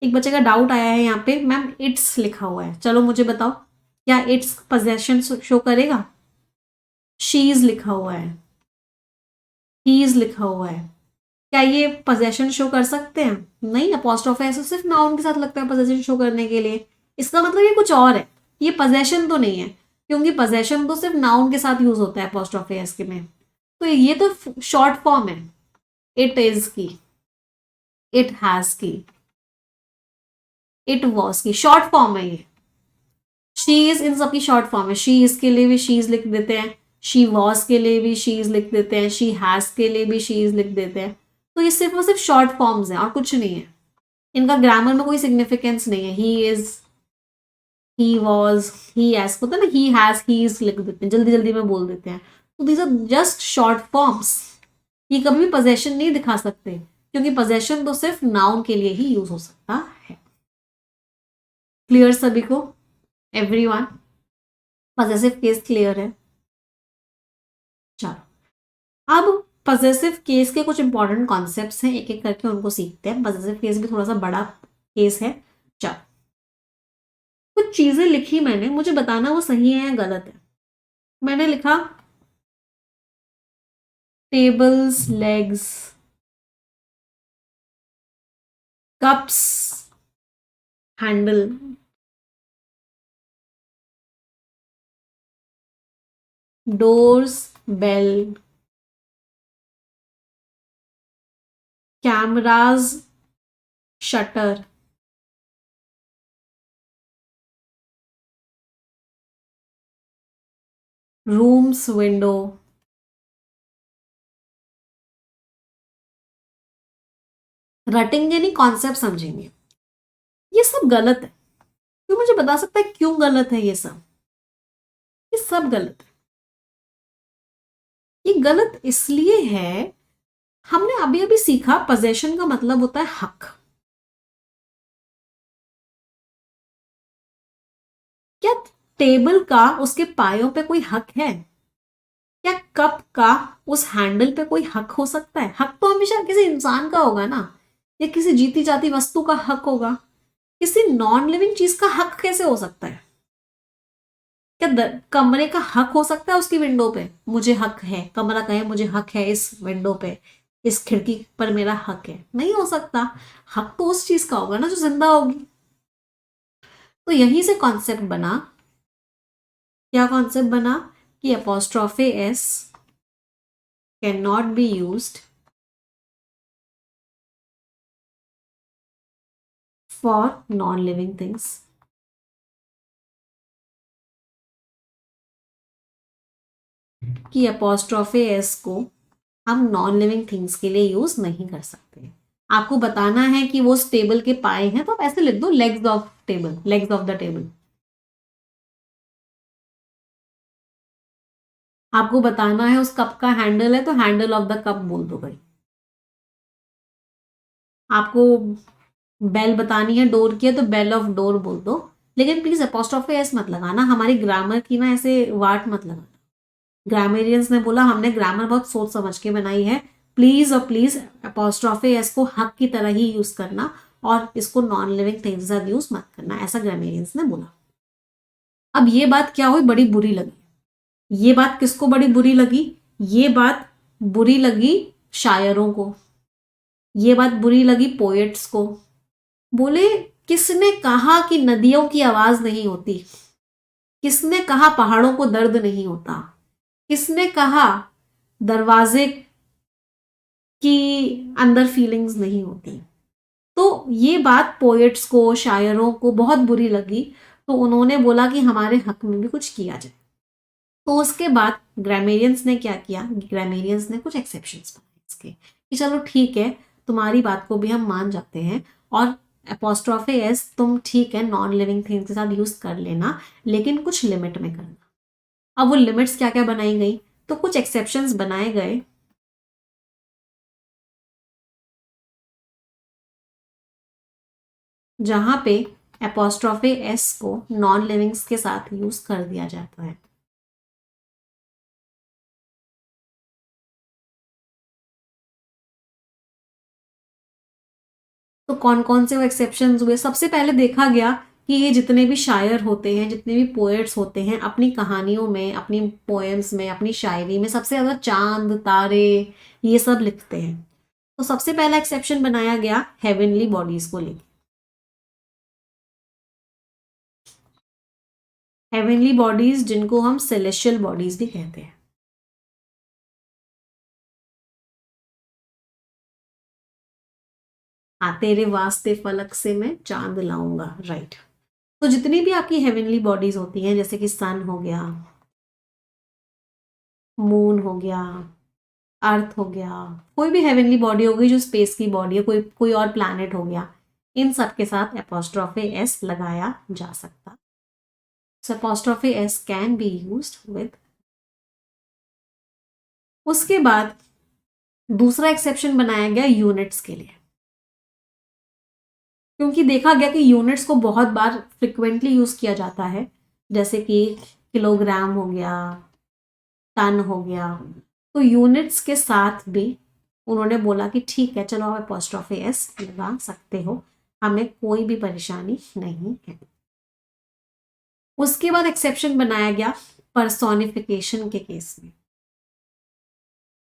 एक बच्चे का डाउट आया है यहाँ पे, मैम इट्स लिखा हुआ है, चलो मुझे बताओ क्या इट्स पोजेशन शो करेगा? शीज लिखा हुआ है, हीज लिखा हुआ है, क्या ये पोजेशन शो कर सकते हैं? नहीं, अपॉस्ट्रोफी एस सिर्फ नाउन के साथ लगता है पोजेशन शो करने के लिए, इसका मतलब ये कुछ और है, ये पोजेशन तो नहीं है, क्योंकि पोजेशन तो सिर्फ नाउन के साथ यूज होता है अपॉस्ट्रोफी एस के में। तो ये तो शॉर्ट फॉर्म है, इट इज की, इट हैज की, इट वॉज की, शॉर्ट फॉर्म है ये। शी इज इन सबकी शॉर्ट फॉर्म है, शी इज के लिए भी शीज लिख देते हैं, शी वॉज के लिए भी शीज लिख देते हैं, शी हैज के लिए भी शीज लिख देते हैं। तो ये सिर्फ और सिर्फ शॉर्ट फॉर्म्स हैं और कुछ नहीं है, इनका ग्रामर में कोई सिग्निफिकेंस नहीं है। He is, he was, he has होता है ना, ही हैज हीज लिख देते हैं, जल्दी जल्दी में बोल देते हैं। तो these are just short forms, ये कभी भी पोजेशन नहीं दिखा सकते, क्योंकि पोजेशन तो सिर्फ नाउन के लिए ही यूज हो सकता है। क्लियर सभी को? एवरीवन पॉसेसिव केस क्लियर है? चलो अब पॉसेसिव केस के कुछ इंपॉर्टेंट कॉन्सेप्ट्स हैं, एक एक करके उनको सीखते हैं। पॉसेसिव केस भी थोड़ा सा बड़ा केस है। चलो कुछ चीजें लिखी मैंने, मुझे बताना वो सही है या गलत है। मैंने लिखा tables, legs, cups, handle, doors, bell, cameras, shutter, rooms, window, रटेंगे नहीं, कॉन्सेप्ट समझेंगे। ये सब गलत है, तो मुझे बता सकता है क्यों गलत है? ये सब गलत है। ये गलत इसलिए है, हमने अभी अभी सीखा पोजेशन का मतलब होता है हक। क्या टेबल का उसके पायों पे कोई हक है? क्या कप का उस हैंडल पे कोई हक हो सकता है? हक तो हमेशा किसी इंसान का होगा ना, या किसी जीती जाती वस्तु का हक होगा। किसी नॉन लिविंग चीज का हक कैसे हो सकता है? क्या कमरे का हक हो सकता है उसकी विंडो पे? मुझे हक है, कमरा कहे मुझे हक है इस विंडो पे, इस खिड़की पर मेरा हक है, नहीं हो सकता। हक तो उस चीज का होगा ना जो जिंदा होगी। तो यहीं से कॉन्सेप्ट बना, क्या कॉन्सेप्ट बना कि apostrophe S can not be used for non living things. कि अपॉस्ट्रोफी एस को हम नॉन लिविंग थिंग्स के लिए यूज नहीं कर सकते। आपको बताना है कि वो उस टेबल के पाए हैं, तो आप ऐसे लिख दो legs of table, legs of the table. आपको बताना है उस कप का हैंडल है, तो हैंडल ऑफ द कप बोल दो भाई। आपको बेल बतानी है डोर की है, तो बेल ऑफ डोर बोल दो। लेकिन प्लीज अपॉस्ट्रोफी एस मत लगाना, हमारी ग्रामर की ना ऐसे वाट मत लगाना। ग्रामेरियंस ने बोला हमने ग्रामर बहुत सोच समझ के बनाई है, प्लीज और प्लीज अपॉस्ट्रोफी एस को हक की तरह ही यूज करना और इसको नॉन लिविंग थिंग्स के साथ यूज मत करना, ऐसा ग्रामेरियंस ने बोला। अब ये बात क्या हुई, बड़ी बुरी लगी। ये बात किसको बड़ी बुरी लगी? ये बात बुरी लगी शायरों को, ये बात बुरी लगी पोएट्स को। बोले किसने कहा कि नदियों की आवाज नहीं होती? किसने कहा पहाड़ों को दर्द नहीं होता? किसने कहा दरवाजे की अंदर फीलिंग्स नहीं होती? तो ये बात पोएट्स को, शायरों को बहुत बुरी लगी, तो उन्होंने बोला कि हमारे हक में भी कुछ किया जाए। तो उसके बाद ग्रामेरियंस ने क्या किया, ग्रामेरियंस ने कुछ एक्सेप्शंस बनाए इसके कि चलो ठीक है, तुम्हारी बात को भी हम मान जाते हैं और अपॉस्ट्रोफी एस तुम ठीक है नॉन लिविंग थिंग्स के साथ यूज कर लेना, लेकिन कुछ लिमिट में करना। अब वो लिमिट्स क्या क्या बनाई गई, तो कुछ एक्सेप्शंस बनाए गए जहां पे एपोस्ट्रोफे एस को नॉन लिविंग्स के साथ यूज कर दिया जाता है। तो कौन कौन से वो एक्सेप्शंस हुए, सबसे पहले देखा गया कि ये जितने भी शायर होते हैं, जितने भी पोएट्स होते हैं, अपनी कहानियों में, अपनी पोएम्स में, अपनी शायरी में सबसे ज़्यादा चांद तारे ये सब लिखते हैं। तो सबसे पहला एक्सेप्शन बनाया गया हेवनली बॉडीज को लेकर। हेवनली बॉडीज जिनको हम सेलेशियल बॉडीज भी कहते हैं। हाँ, तेरे वास्ते फलक से मैं चांद लाऊंगा, राइट। तो जितनी भी आपकी हेवनली बॉडीज होती हैं, जैसे कि सन हो गया, मून हो गया, अर्थ हो गया, कोई भी हेवनली बॉडी हो गई जो स्पेस की बॉडी है, कोई कोई और प्लैनेट हो गया, इन सब के साथ एपोस्ट्रोफे एस लगाया जा सकता। So apostrophe S can be used with. उसके बाद दूसरा एक्सेप्शन बनाया गया यूनिट्स के लिए, क्योंकि देखा गया कि यूनिट्स को बहुत बार फ्रिक्वेंटली यूज किया जाता है, जैसे कि किलोग्राम हो गया, टन हो गया। तो यूनिट्स के साथ भी उन्होंने बोला कि ठीक है, चलो आप एपोस्ट्रोफे एस लगा सकते हो, हमें कोई भी परेशानी नहीं है। उसके बाद एक्सेप्शन बनाया गया पर्सोनिफिकेशन के केस में।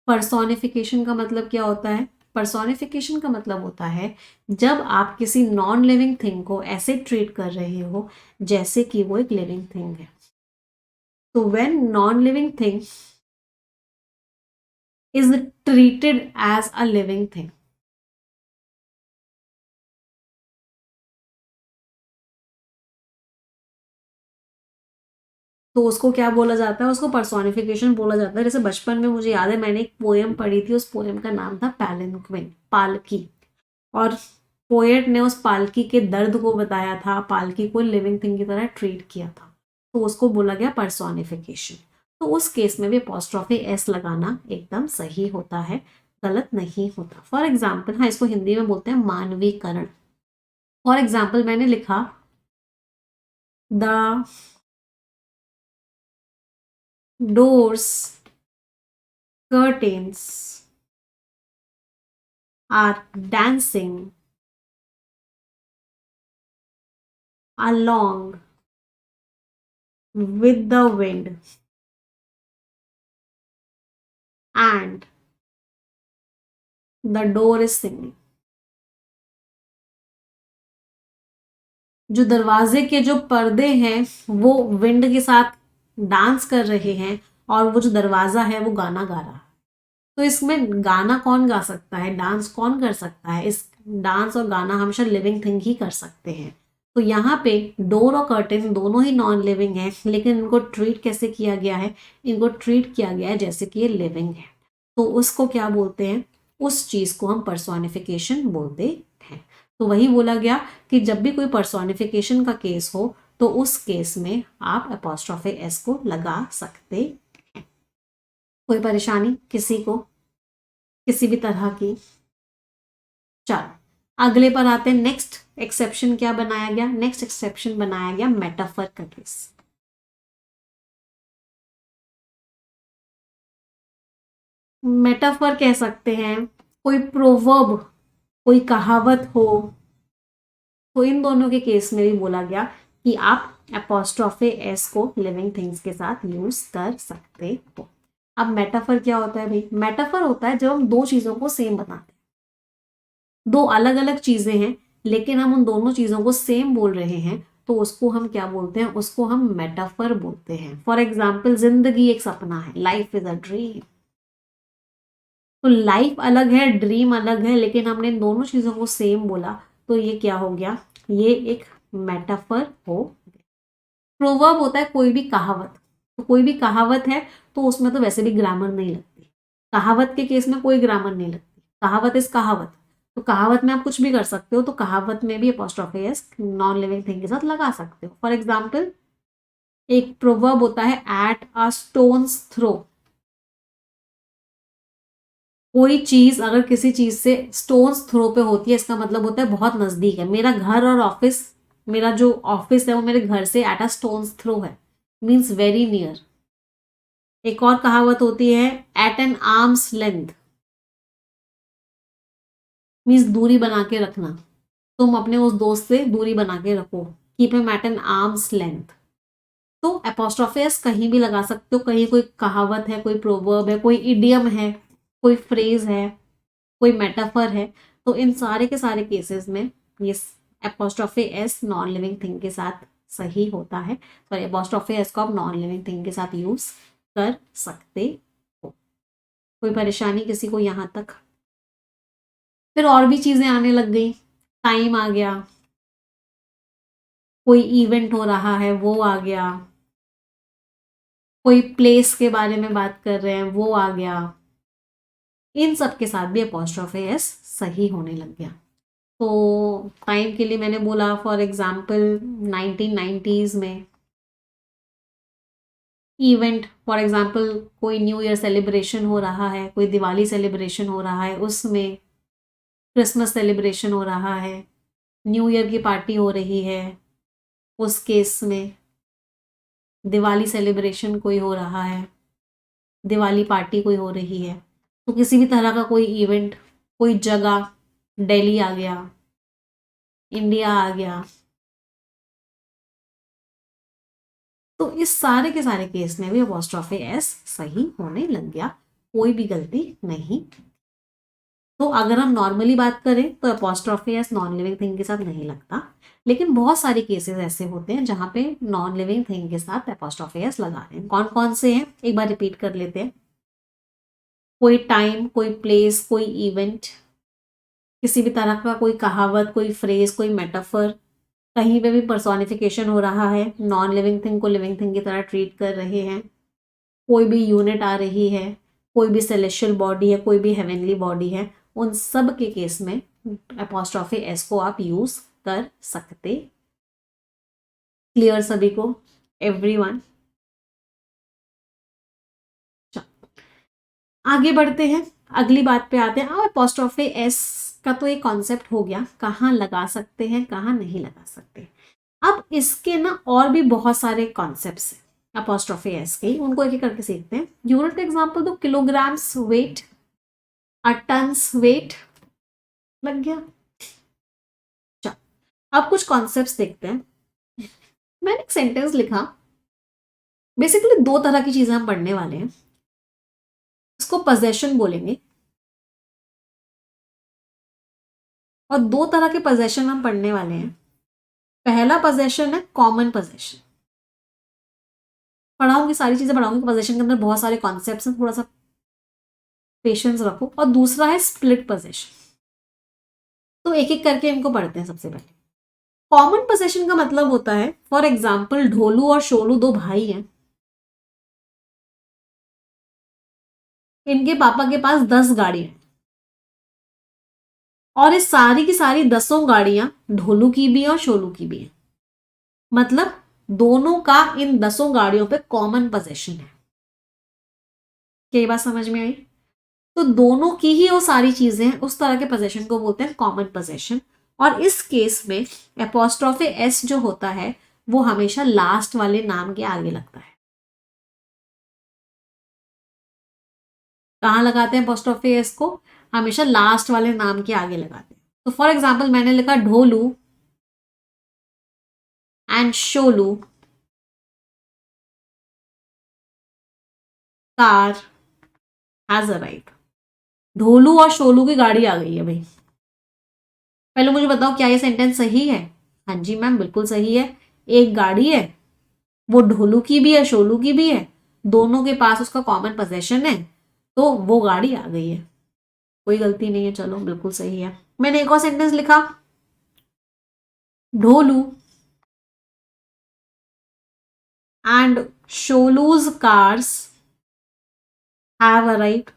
पर्सोनिफिकेशन का मतलब क्या होता है? पर्सोनिफिकेशन का मतलब होता है जब आप किसी नॉन लिविंग थिंग को ऐसे ट्रीट कर रहे हो जैसे कि वो एक लिविंग थिंग है। तो when non living thing is treated as a living thing, तो उसको क्या बोला जाता है? उसको पर्सोनिफिकेशन बोला जाता है। जैसे बचपन में मुझे याद है, मैंने एक पोएम पढ़ी थी, उस पोएम का नाम था पैलिनक्विन, पालकी। और पोएट ने उस पालकी के दर्द को बताया था, पालकी को लिविंग थिंग की तरह ट्रीट किया था, तो उसको बोला गया पर्सोनिफिकेशन। तो उस केस में भी अपोस्ट्रोफी एस लगाना एकदम सही होता है, गलत नहीं होता। फॉर एग्जाम्पल, हाँ, इसको हिंदी में बोलते हैं मानवीकरण। फॉर एग्जाम्पल मैंने लिखा the doors, curtains are dancing along with the wind and the door is singing. जो दरवाजे के जो पर्दे हैं वो विंड के साथ डांस कर रहे हैं और वो जो दरवाजा है वो गाना गा रहा है। तो इसमें गाना कौन गा सकता है, डांस कौन कर सकता है? इस डांस और गाना हमेशा लिविंग थिंग ही कर सकते हैं। तो यहाँ पे डोर और कर्टेन दोनों ही नॉन लिविंग है, लेकिन इनको ट्रीट कैसे किया गया है? इनको ट्रीट किया गया है जैसे कि ये लिविंग है। तो उसको क्या बोलते हैं? उस चीज को हम पर्सोनिफिकेशन बोलते हैं। तो वही बोला गया कि जब भी कोई पर्सोनिफिकेशन का केस हो तो उस केस में आप एपोस्ट्रोफे एस को लगा सकते हैं। कोई परेशानी किसी को, किसी भी तरह की? चलो अगले पर आते हैं। नेक्स्ट एक्सेप्शन क्या बनाया गया? नेक्स्ट एक्सेप्शन बनाया गया मेटाफर का केस। मेटाफर कह सकते हैं, कोई प्रोवर्ब, कोई कहावत हो, तो इन दोनों के केस में भी बोला गया कि आप एपोस्ट्रोफे एस को लिविंग थिंग्स के साथ यूज कर सकते हो। अब मेटाफर क्या होता है भाई? मेटाफर होता है जब हम दो चीजों को सेम बताते हैं, दो अलग अलग चीजें हैं लेकिन हम उन दोनों चीजों को सेम बोल रहे हैं, तो उसको हम क्या बोलते हैं? उसको हम मेटाफर बोलते हैं। फॉर एग्जाम्पल, जिंदगी एक सपना है, लाइफ इज अ ड्रीम। तो लाइफ अलग है, ड्रीम अलग है, लेकिन हमने इन दोनों चीजों को सेम बोला, तो ये क्या हो गया? ये एक मेटाफर हो गया। प्रोवर्ब होता है कोई भी कहावत। तो कोई भी कहावत है तो उसमें तो वैसे भी ग्रामर नहीं लगती, कहावत के केस में कोई ग्रामर नहीं लगती, कहावत इज कहावत। तो कहावत में आप कुछ भी कर सकते हो, तो कहावत में भी apostrophe S non living thing के साथ लगा सकते हो। फॉर एग्जाम्पल, एक प्रोवर्ब होता है एट अ स्टोन्स थ्रो। कोई चीज अगर किसी चीज से स्टोन्स थ्रो पे होती है, इसका मतलब होता है बहुत नजदीक है। मेरा घर और ऑफिस, मेरा जो ऑफिस है वो मेरे घर से एट अ स्टोन्स थ्रो है, मीन्स वेरी नियर। एक और कहावत होती है at an arm's length, means दूरी बना के रखना। तुम अपने उस दोस्त से दूरी बना के रखो, keep him at an arm's length. तो एपोस्ट्रोफी कहीं भी लगा सकते हो, कहीं कोई कहावत है, कोई प्रोवर्ब है, कोई इडियम है, कोई फ्रेज है, कोई मेटाफर है, तो इन सारे के सारे केसेस में ये apostrophe S non living thing के साथ सही होता है। सॉरी, एपोस्ट्रोफी एस को आप नॉन लिविंग थिंग के साथ यूज कर सकते हो। कोई परेशानी किसी को यहाँ तक? फिर और भी चीजें आने लग गई, टाइम आ गया, कोई इवेंट हो रहा है वो आ गया, कोई प्लेस के बारे में बात कर रहे हैं वो आ गया। इन सब के साथ भी अपॉस्ट्रोफी एस सही होने लग गया। तो टाइम के लिए मैंने बोला फॉर एग्जाम्पल 1990s में इवेंट, फॉर एग्जाम्पल कोई न्यू ईयर सेलिब्रेशन हो रहा है, कोई दिवाली सेलिब्रेशन हो रहा है, उसमें क्रिसमस सेलिब्रेशन हो रहा है, न्यू ईयर की पार्टी हो रही है, उस केस में दिवाली सेलिब्रेशन कोई हो रहा है, दिवाली पार्टी कोई हो रही है, तो किसी भी तरह का कोई इवेंट, कोई जगह, दिल्ली आ गया, इंडिया आ गया, तो इस सारे के सारे केस में भी अपॉस्ट्रोफी एस सही होने लग गया, कोई भी गलती नहीं। तो अगर हम नॉर्मली बात करें तो apostrophe S non living thing के साथ नहीं लगता, लेकिन बहुत सारे केसेस ऐसे होते हैं जहां पे नॉन लिविंग थिंग के साथ अपॉस्ट्रोफी एस लगा रहे हैं। कौन कौन से हैं एक बार रिपीट कर लेते हैं। कोई टाइम, कोई प्लेस, कोई इवेंट, किसी भी तरह का कोई कहावत, कोई फ्रेज, कोई मेटाफर, कहीं पे भी पर्सोनिफिकेशन हो रहा है, नॉन लिविंग थिंग को लिविंग थिंग की तरह ट्रीट कर रहे हैं, कोई भी यूनिट आ रही है, कोई भी सेलेशियल बॉडी है, कोई भी हेवनली बॉडी है, उन सब के केस में अपॉस्ट्रोफी एस को आप यूज कर सकते। क्लियर सभी को? एवरीवन? आगे बढ़ते हैं, अगली बात पे आते हैं। अब अपॉस्ट्रोफी एस का तो एक कॉन्सेप्ट हो गया, कहाँ लगा सकते हैं कहाँ नहीं लगा सकते। अब इसके ना और भी बहुत सारे कॉन्सेप्ट्स हैं अपॉस्ट्रोफी एस के, उनको एक एक करके सीखते हैं। यूनिट का एग्जांपल दो, किलोग्राम्स वेट, टन्स वेट, लग गया। चल, अब कुछ कॉन्सेप्ट्स देखते हैं। मैंने एक सेंटेंस लिखा, बेसिकली दो तरह की चीजें हम पढ़ने वाले हैं, इसको पोजेशन बोलेंगे, और दो तरह के पोजेशन हम पढ़ने वाले हैं। पहला पोजेशन है कॉमन पोजेशन, पढ़ाऊंगी सारी चीजें पढ़ाऊंगी, पोजेशन के अंदर बहुत सारे कॉन्सेप्ट्स हैं, थोड़ा सा पेशेंस रखो। और दूसरा है स्प्लिट पोजेशन, तो एक एक करके इनको पढ़ते हैं। सबसे पहले कॉमन पोजेशन का मतलब होता है, फॉर एग्जाम्पल ढोलू और शोलू दो भाई हैं, इनके पापा के पास 10 गाड़ियां हैं, और इस सारी की सारी 10 गाड़ियां ढोलू की भी और शोलू की भी हैं। मतलब दोनों का इन 10 गाड़ियों पे कॉमन पोजेशन है। क्या ये बात समझ में आई? तो दोनों की ही वो सारी चीजें हैं, उस तरह के पोजेशन को बोलते हैं कॉमन पोजेशन। और इस केस में एपोस्ट्रोफी एस जो होता है वो हमेशा लास्ट वाले नाम के आगे लगता है। कहाँ लगाते हैं एपोस्ट्रोफी एस को? हमेशा लास्ट वाले नाम के आगे लगाते हैं। तो फॉर एग्जाम्पल मैंने लिखा Dholu and शोलू car has arrived. Dholu और शोलू की गाड़ी आ गई है भाई। पहले मुझे बताओ क्या ये सेंटेंस सही है? हाँ जी मैम, बिल्कुल सही है। एक गाड़ी है, वो ढोलू की भी है शोलू की भी है, दोनों के पास उसका कॉमन पोजेशन है, तो वो गाड़ी आ गई है, कोई गलती नहीं है। चलो बिल्कुल सही है। मैंने एक और सेंटेंस लिखा, Dholu and शोलूज cars have arrived.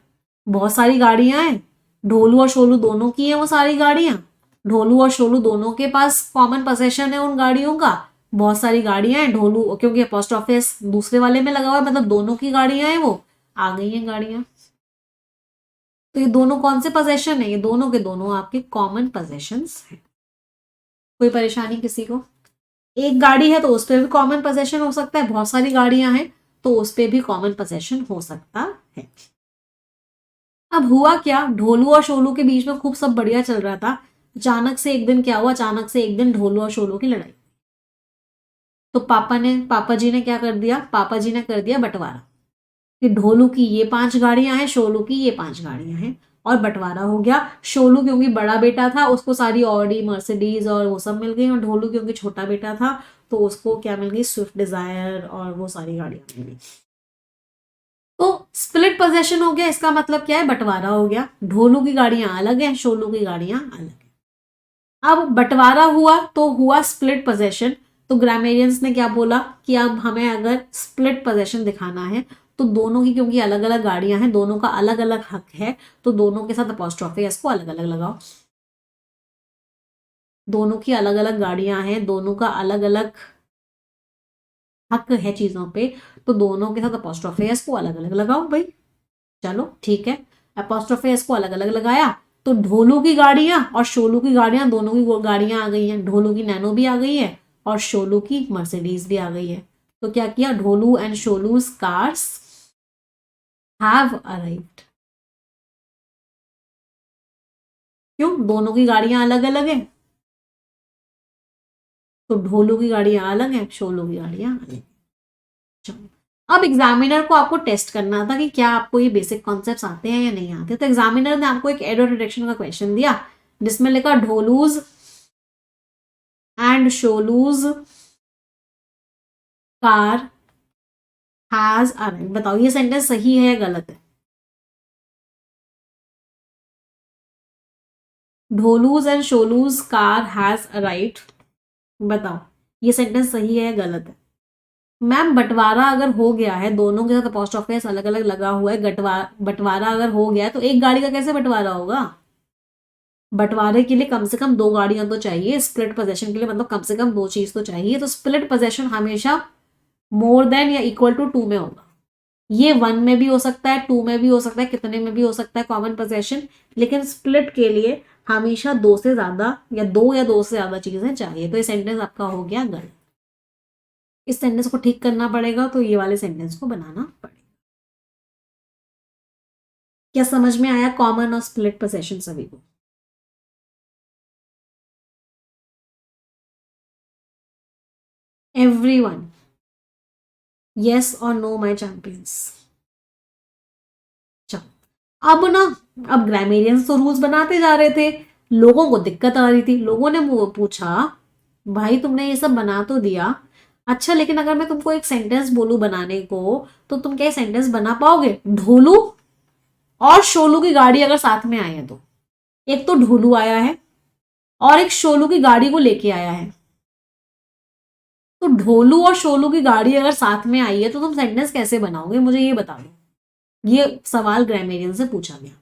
बहुत सारी गाड़ियां हैं, ढोलू और शोलू दोनों की हैं वो सारी गाड़ियां, ढोलू और शोलू दोनों के पास कॉमन पोजेशन है उन गाड़ियों का, बहुत सारी गाड़ियां हैं, ढोलू क्योंकि अपोस्ट्रोफिस दूसरे वाले में लगा हुआ है, मतलब दोनों की गाड़ियां हैं, वो आ गई हैं गाड़ियां। तो ये दोनों कौन से पोजेशन है? ये दोनों के दोनों आपके कॉमन पोजेशंस हैं। कोई परेशानी किसी को? एक गाड़ी है तो उस पर भी कॉमन पोजेशन हो सकता है, बहुत सारी गाड़ियां हैं तो उस पर भी कॉमन पोजेशन हो सकता है। अब हुआ क्या, ढोलू और शोलू के बीच में खूब सब बढ़िया चल रहा था। अचानक से एक दिन क्या हुआ, अचानक से एक दिन ढोलू और शोलू की लड़ाई। तो पापा जी ने क्या कर दिया, पापा जी ने कर दिया बंटवारा कि ढोलू की ये 5 गाड़ियां हैं, शोलू की ये 5 गाड़ियां हैं, और बंटवारा हो गया। शोलू क्योंकि बड़ा बेटा था उसको सारी ऑडी मर्सिडीज और वो सब मिल गई, और ढोलू क्योंकि छोटा बेटा था तो उसको क्या मिल गई, स्विफ्ट डिजायर और वो सारी गाड़ियां मिल गई। तो स्प्लिट पोजेशन हो गया, इसका मतलब क्या है, बंटवारा हो गया। ढोलू की गाड़ियां अलग हैं, शोलू की गाड़ियां अलग हैं। अब बंटवारा हुआ तो हुआ स्प्लिट पोजेशन। तो ग्रामेरियंस ने क्या बोला कि अब हमें अगर स्प्लिट पोजेशन दिखाना है तो दोनों की, क्योंकि अलग अलग गाड़ियां हैं, दोनों का अलग अलग हक है, तो दोनों के साथ अपोस्ट्रोफी एस को अलग अलग लगाओ। दोनों की अलग अलग गाड़ियां हैं, दोनों का अलग अलग हक है चीजों पे, तो दोनों के साथ अपोस्ट्रोफी एस को अलग अलग लगाओ भाई। चलो ठीक है, अपोस्ट्रोफी एस को अलग अलग लगाया तो ढोलू की गाड़ियां और शोलू की गाड़ियां, दोनों की गाड़ियां आ गई हैं। ढोलू की नैनो भी आ गई है और शोलू की मर्सिडीज भी आ गई है। तो क्या किया, Dholu and शोलूज cars have arrived. क्यों, दोनों की गाड़ियां अलग अलग है, तो ढोलू की गाड़ियां अलग है, शोलू की गाड़ियां अलग है। चलो, अब एग्जामिनर को आपको टेस्ट करना था कि क्या आपको ये बेसिक कॉन्सेप्ट्स आते हैं या नहीं आते। तो एग्जामिनर ने आपको एक एडो डिटेक्शन का क्वेश्चन दिया जिसमें लिखा ढोलूज एंड शोलूज कार हैज अराइव्ड। बताओ ये सेंटेंस सही है या गलत है? ढोलूज एंड शोलूज कार हैज अराइव्ड, बताओ ये सेंटेंस सही है या गलत है? मैम बंटवारा अगर हो गया है, दोनों के साथ अपोस्ट्रोफी एस अलग अलग लगा हुआ है, बंटवारा अगर हो गया है तो एक गाड़ी का कैसे बंटवारा होगा? बंटवारे के लिए कम से कम 2 गाड़ियां तो चाहिए, स्प्लिट पोजेशन के लिए मतलब कम से कम 2 चीज तो चाहिए। तो स्प्लिट पोजेशन हमेशा मोर देन या इक्वल टू 2 में होगा। ये 1 में भी हो सकता है, 2 में भी हो सकता है, कितने में भी हो सकता है कॉमन पोजेशन, लेकिन स्प्लिट के लिए हमेशा 2 से ज्यादा या 2 से ज्यादा चीजें चाहिए। तो ये सेंटेंस आपका हो गया गलत। इस सेंटेंस को ठीक करना पड़ेगा, तो ये वाले सेंटेंस को बनाना पड़ेगा। क्या समझ में आया कॉमन और स्प्लिट पोजेशन सभी को? एवरीवन, यस और नो माय चैंपियंस। चलो अब ना, अब ग्रामेरियंस तो रूल्स बनाते जा रहे थे, लोगों को दिक्कत आ रही थी। लोगों ने पूछा भाई तुमने ये सब बना तो दिया, अच्छा लेकिन अगर मैं तुमको एक सेंटेंस बोलूं बनाने को तो तुम क्या सेंटेंस बना पाओगे? ढोलू और शोलू की गाड़ी अगर साथ में आए हैं तो, एक तो ढोलू आया है और एक शोलू की गाड़ी को लेके आया है, तो ढोलू और शोलू की गाड़ी अगर साथ में आई है तो तुम सेंटेंस कैसे बनाओगे, मुझे ये बता दो। ये सवाल ग्रामेरियन से पूछा गया।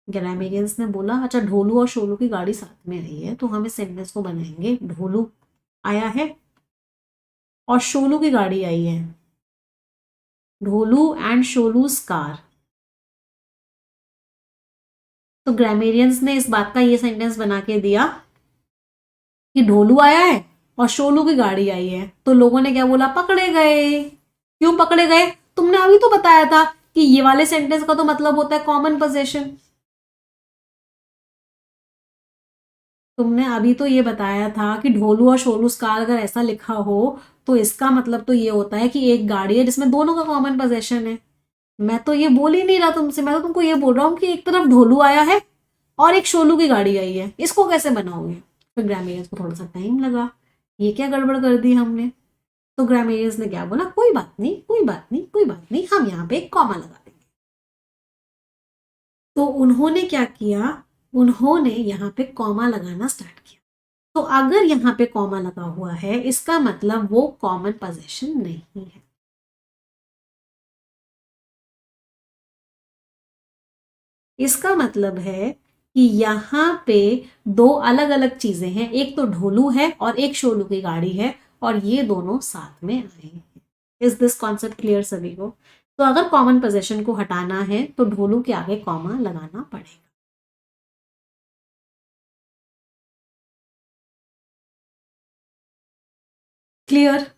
ग्रामेरियंस ने बोला अच्छा ढोलू और शोलू की गाड़ी साथ में आई है तो हम इस सेंटेंस को बनाएंगे, ढोलू आया है और शोलू की गाड़ी आई है, ढोलू एंड शोलूज कार। तो ग्रामेरियंस ने इस बात का ये सेंटेंस बना के दिया कि ढोलू आया है और शोलू की गाड़ी आई है। तो लोगों ने क्या बोला, पकड़े गए। क्यों पकड़े गए? तुमने अभी तो बताया था कि ये वाले सेंटेंस का तो मतलब होता है कॉमन पोजेशन। तुमने अभी तो ये बताया था कि ढोलू और शोलू कार अगर ऐसा लिखा हो तो इसका मतलब तो ये होता है कि एक गाड़ी है जिसमें दोनों का कॉमन पोजेशन है। मैं तो ये बोल ही नहीं रहा तुमसे, मैं तो तुमको ये बोल रहा हूँ कि एक तरफ ढोलू आया है और एक शोलू की गाड़ी आई है, इसको कैसे बनाओगे? फिर ग्रामेरियंस को थोड़ा सा टाइम लगा, ये क्या गड़बड़ कर दी हमने। तो ग्रामेरियंस ने क्या बोला, कोई बात नहीं कोई बात नहीं कोई बात नहीं, हम यहाँ पे एक कॉमा लगा देंगे। तो उन्होंने क्या किया, उन्होंने यहाँ पे कॉमा लगाना स्टार्ट किया। तो अगर यहाँ पे कॉमा लगा हुआ है इसका मतलब वो कॉमन पोजेशन नहीं है। इसका मतलब है कि यहाँ पे 2 अलग अलग चीजें हैं, एक तो ढोलू है और एक शोलू की गाड़ी है, और ये दोनों साथ में आए हैं। इज दिस कॉन्सेप्ट क्लियर सभी को? तो अगर कॉमन पोजेशन को हटाना है तो ढोलू के आगे कॉमा लगाना पड़ेगा। Clear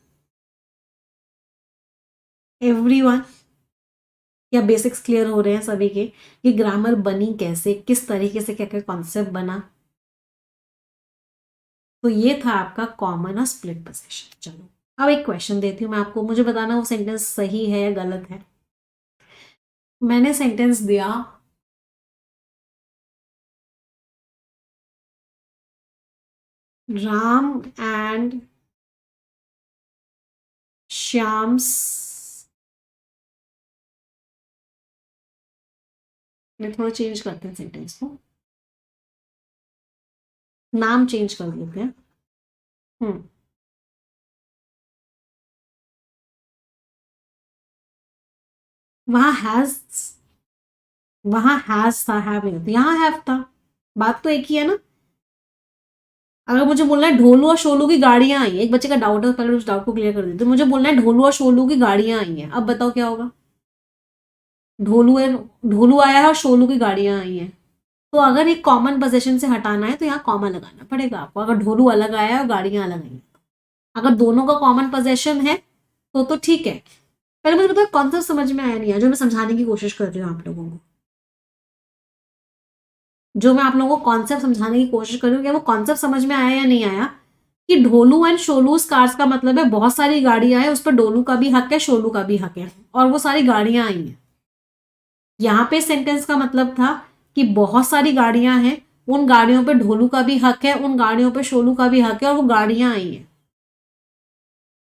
everyone? या बेसिक्स क्लियर हो रहे हैं सभी के कि ग्रामर बनी कैसे, किस तरीके से, क्या क्या कॉन्सेप्ट बना? तो ये था आपका कॉमन और स्प्लिट पोजीशन। चलो अब एक क्वेश्चन देती हूँ मैं आपको, मुझे बताना वो सेंटेंस सही है या गलत है। मैंने सेंटेंस दिया राम एंड श्याम्स, मैं थोड़ा चेंज करते हैं सेंटेंस को, नाम चेंज कर देते हैं। हम्म वहां हैज, वहां हैज था, हैव नहीं था, यहाँ हैव था। बात तो एक ही है ना। अगर मुझे बोलना है ढोलू और शोलू की गाड़ियां आई हैं, एक बच्चे का डाउट है, पहले उस डाउट को क्लियर कर देते, मुझे बोलना है ढोलू और शोलू की गाड़ियां आई हैं, अब बताओ क्या होगा? ढोलू है, ढोलू आया है और शोलू की गाड़ियां आई हैं। तो अगर एक कॉमन पोजीशन से हटाना है तो यहाँ कॉमा लगाना पड़ेगा आपको, अगर ढोलू अलग आया है और गाड़ियां अलग आई हैं। अगर दोनों का कॉमन पोजीशन है तो ठीक है। पहले मुझे बताओ कॉन्सेप्ट समझ में आया नहीं है, जो मैं समझाने की कोशिश कर रही हूँ आप लोगों को, जो मैं आप लोगों को कॉन्सेप्ट समझाने की कोशिश कर रही हूँ, क्या वो कॉन्सेप्ट समझ में आया या नहीं आया? कि ढोलू एंड शोलूस कार्स का मतलब है बहुत सारी गाड़ियां हैं, उस पर डोलू का भी हक है, शोलू का भी हक है, और वो सारी गाड़ियां आई हैं। यहाँ पे सेंटेंस का मतलब था कि बहुत सारी गाड़ियां हैं, उन गाड़ियों पे ढोलू का भी हक है, उन गाड़ियों पे शोलू का भी हक है, और वो गाड़ियां आई हैं।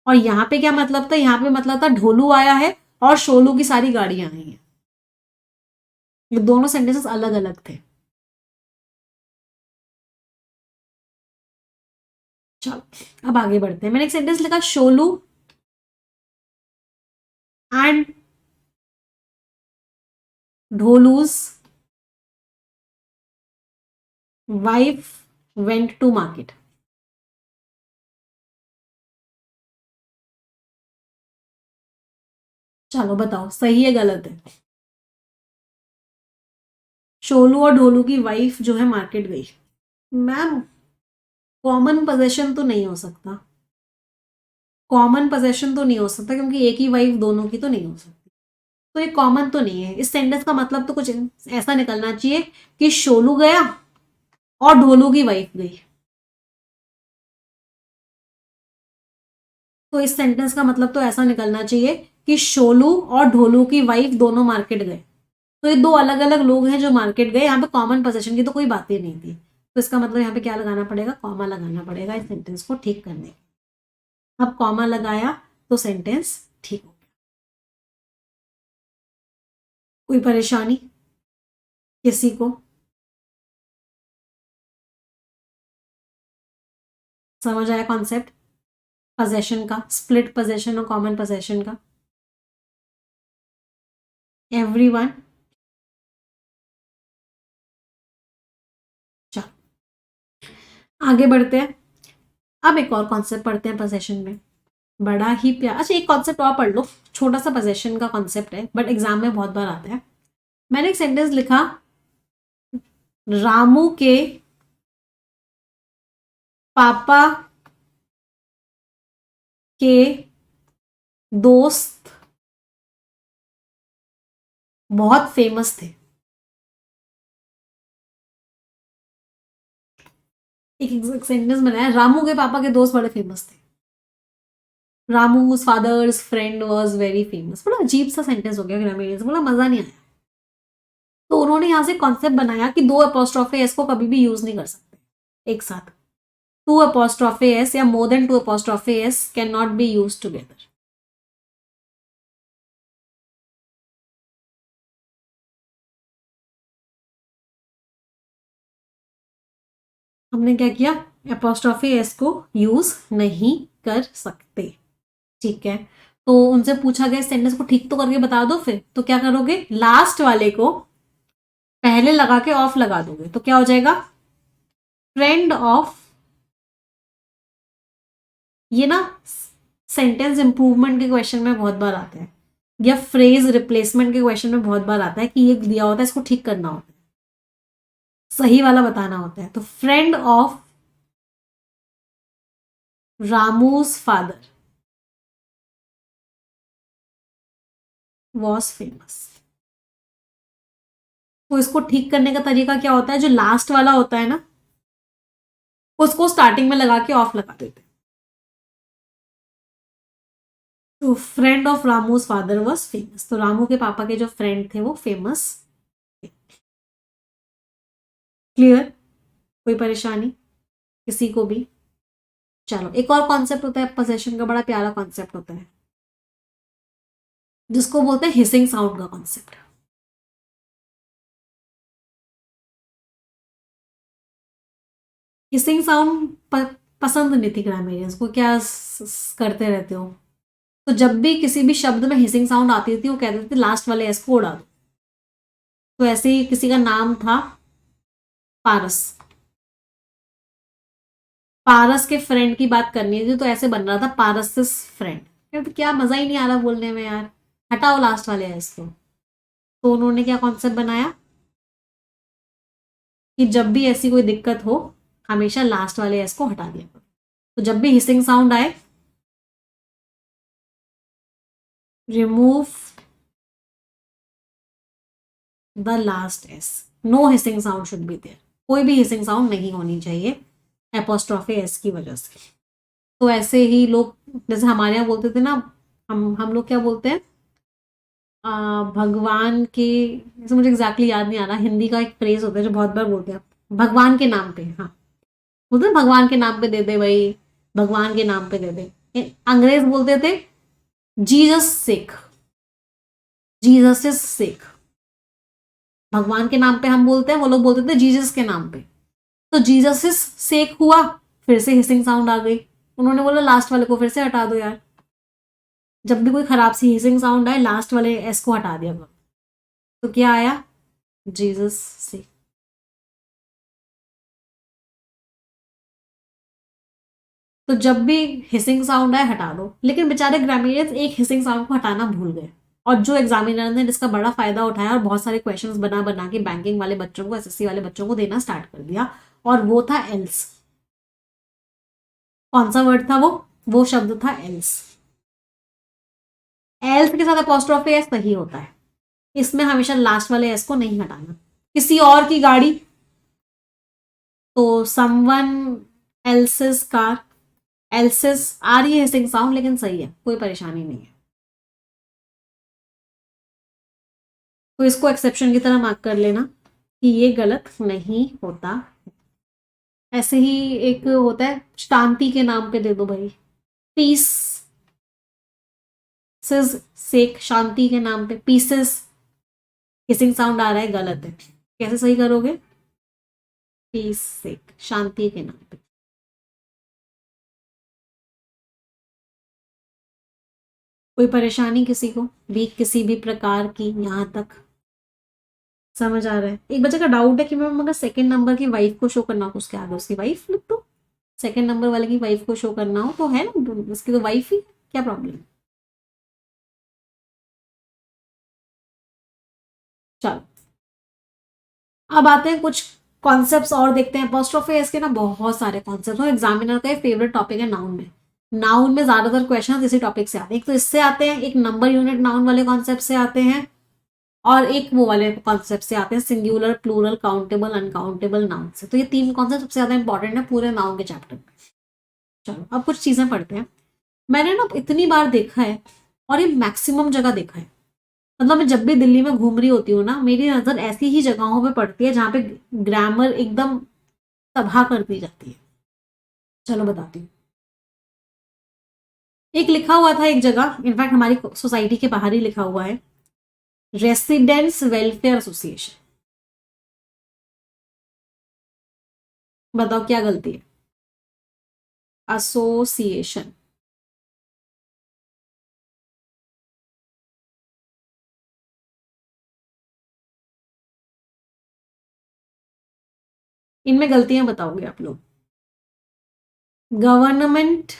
और यहाँ पे क्या मतलब था? यहाँ पे मतलब था ढोलू आया है और शोलू की सारी गाड़ियां आई हैं। ये दोनों सेंटेंसेस अलग अलग थे। चलो अब आगे बढ़ते हैं। मैंने एक सेंटेंस लिखा Sholu and Dholu's wife went to market. चलो बताओ सही है गलत है? शोलू और ढोलू की वाइफ जो है मार्केट गई। मैम कॉमन पोजेशन तो नहीं हो सकता, कॉमन पोजेशन तो नहीं हो सकता, क्योंकि एक ही वाइफ दोनों की तो नहीं हो सकती। तो ये कॉमन तो नहीं है। इस सेंटेंस का मतलब तो कुछ ऐसा निकलना चाहिए कि शोलू गया और ढोलू की वाइफ गई। तो इस सेंटेंस का मतलब तो ऐसा निकलना चाहिए कि शोलू और ढोलू की वाइफ दोनों मार्केट गए। तो ये दो अलग अलग लोग हैं जो मार्केट गए, यहाँ पे कॉमन पोजीशन की तो कोई बात ही नहीं थी। तो इसका मतलब यहाँ पे क्या लगाना पड़ेगा? कॉमा लगाना पड़ेगा इस सेंटेंस को ठीक करने के। अब कॉमा लगाया तो सेंटेंस ठीक हो गया। कोई परेशानी किसी को? समझ आया कॉन्सेप्ट पोजेशन का, स्प्लिट पोजेशन और कॉमन पोजेशन का? एवरीवन? चलो आगे बढ़ते हैं। अब एक और कॉन्सेप्ट पढ़ते हैं पोजेशन में, बड़ा ही प्यार। अच्छा एक कॉन्सेप्ट और पढ़ लो, छोटा सा पोजेशन का कॉन्सेप्ट है बट एग्जाम में बहुत बार आता है। मैंने एक सेंटेंस लिखा रामू के पापा के दोस्त बहुत फेमस थे। एक सेंटेंस बनाया रामू के पापा के दोस्त बड़े फेमस थे। Ramu's father's friend was very famous. बड़ा अजीब सा सेंटेंस हो गया ग्रामीण से, बड़ा मजा नहीं आया। तो उन्होंने यहाँ से कॉन्सेप्ट बनाया कि दो अपोस्ट्रोफे एस को कभी भी यूज नहीं कर सकते एक साथ। To apostrophe S or more than two apostrophe S can not be use together. हमने क्या किया? अपोस्ट्रोफे एस को यूज नहीं कर सकते। ठीक है, तो उनसे पूछा गया सेंटेंस को ठीक तो करके बता दो। फिर तो क्या करोगे? लास्ट वाले को पहले लगा के ऑफ लगा दोगे तो क्या हो जाएगा? फ्रेंड ऑफ ये ना सेंटेंस इंप्रूवमेंट के क्वेश्चन में बहुत बार आता है, या फ्रेज रिप्लेसमेंट के क्वेश्चन में बहुत बार आता है कि ये दिया होता है, इसको ठीक करना होता है, सही वाला बताना होता है। तो friend of Ramu's father was famous. तो इसको ठीक करने का तरीका क्या होता है, जो लास्ट वाला होता है ना उसको स्टार्टिंग में लगा के ऑफ लगा देते हैं। तो friend of Ramu's father was famous, तो रामू के पापा के जो फ्रेंड थे वो फेमस। क्लियर? कोई परेशानी किसी को भी? चलो एक और कॉन्सेप्ट होता है पोजेशन का, बड़ा प्यारा कॉन्सेप्ट होता है जिसको बोलते हैं हिसिंग साउंड का कॉन्सेप्ट। हिसिंग साउंड पसंद नहीं थी ग्रामीरियंस को, क्या करते रहते हो। तो जब भी किसी भी शब्द में हिसिंग साउंड आती थी वो कहते थे लास्ट वाले एस को उड़ा दो। तो ऐसे ही किसी का नाम था पारस, पारस के फ्रेंड की बात करनी थी तो ऐसे बन रहा था पारस फ्रेंड। यार तो क्या मजा ही नहीं आ रहा बोलने में यार, हटाओ लास्ट वाले एस को। तो उन्होंने क्या कॉन्सेप्ट बनाया कि जब भी ऐसी कोई दिक्कत हो हमेशा लास्ट वाले एस को हटा दिया करो। तो जब भी हिसिंग साउंड आए remove the last S, no hissing sound should be there, कोई भी हिसिंग साउंड नहीं होनी चाहिए एपोस्ट्रॉफी एस की वजह से। तो ऐसे ही लोग जैसे हमारे यहाँ बोलते थे ना, हम लोग क्या बोलते हैं भगवान के, जैसे मुझे एग्जैक्टली याद नहीं आ रहा, हिंदी का एक फ्रेज होता है जो बहुत बार बोलते हैं भगवान के नाम पे, हाँ बोलते हैं भगवान के नाम पे दे दे भाई, भगवान के नाम पे दे दे। अंग्रेज बोलते थे Jesus Sikh, Jesus is Sikh. भगवान के नाम पे हम बोलते हैं, वो लोग बोलते थे जीसस के नाम पे। तो जीसस इज सेक हुआ, फिर से हिसिंग साउंड आ गई, उन्होंने बोला लास्ट वाले को फिर से हटा दो यार। जब भी कोई खराब सी हिसिंग साउंड आए लास्ट वाले एस को हटा दिया। तो क्या आया जीसस से। तो जब भी हिसिंग साउंड आए हटा दो, लेकिन बेचारे ग्रामीणियंस एक हिसिंग साउंड को हटाना भूल गए, और जो एग्जामिनर ने जिसका बड़ा फायदा उठाया और बहुत सारे क्वेश्चंस बना बना के बैंकिंग वाले बच्चों को, एसएससी वाले बच्चों को देना स्टार्ट कर दिया, और वो था एल्स। कौन सा वर्ड था वो शब्द था एल्स। एल्स के साथ अपोस्ट्रोफी एस सही होता है, इसमें हमेशा लास्ट वाले एस को नहीं हटाना। किसी और की गाड़ी, तो समवन एल्सेस कार, एल्सेस आ रही है हिसिंग साउंड लेकिन सही है, कोई परेशानी नहीं है। तो इसको एक्सेप्शन की तरह मार्क कर लेना कि ये गलत नहीं होता। ऐसे ही एक होता है शांति के नाम पे दे दो भाई, पीस सेक, शांति के नाम पे पीसेस, हिसिंग साउंड आ रहा है, गलत है। कैसे सही करोगे? पीस सेक, शांति के नाम पे। कोई परेशानी किसी को भी किसी भी प्रकार की? यहां तक समझ आ रहा है? एक बच्चे का डाउट है कि मैम अगर सेकंड नंबर की वाइफ को शो करना हो उसके आगे उसकी वाइफ लिख दो, सेकंड नंबर वाले की वाइफ को शो करना हो तो है ना, उसकी तो वाइफ ही, क्या प्रॉब्लम? चलो अब आते हैं कुछ कॉन्सेप्ट्स और देखते हैं। अपोस्ट्रोफी इसके ना बहुत सारे कॉन्सेप्ट्स हैं, एग्जामिनर का फेवरेट टॉपिक है नाउन में। नाउन में ज्यादातर क्वेश्चन इसी टॉपिक से आते हैं, एक तो इससे आते हैं, एक नंबर यूनिट नाउन वाले कॉन्सेप्ट से आते हैं, और एक वो वाले कॉन्सेप्ट से आते हैं singular plural countable uncountable noun से। तो ये तीन कॉन्सेप्ट सबसे ज्यादा इंपॉर्टेंट है पूरे नाउन के चैप्टर में। चलो अब कुछ चीजें पढ़ते हैं। मैंने ना इतनी बार देखा है और ये मैक्सिमम जगह देखा है, मतलब मैं जब भी दिल्ली में घूम रही होती हूँ ना मेरी नजर ऐसी ही जगहों पे पड़ती है जहाँ पे ग्रामर एकदम तबाह कर दी जाती है। चलो बताती हूँ। एक लिखा हुआ था एक जगह, इनफैक्ट हमारी सोसाइटी के बाहर ही लिखा हुआ है, रेसिडेंट्स वेलफेयर एसोसिएशन। बताओ क्या गलती है? एसोसिएशन। इनमें गलतियां बताओगे आप लोग? Government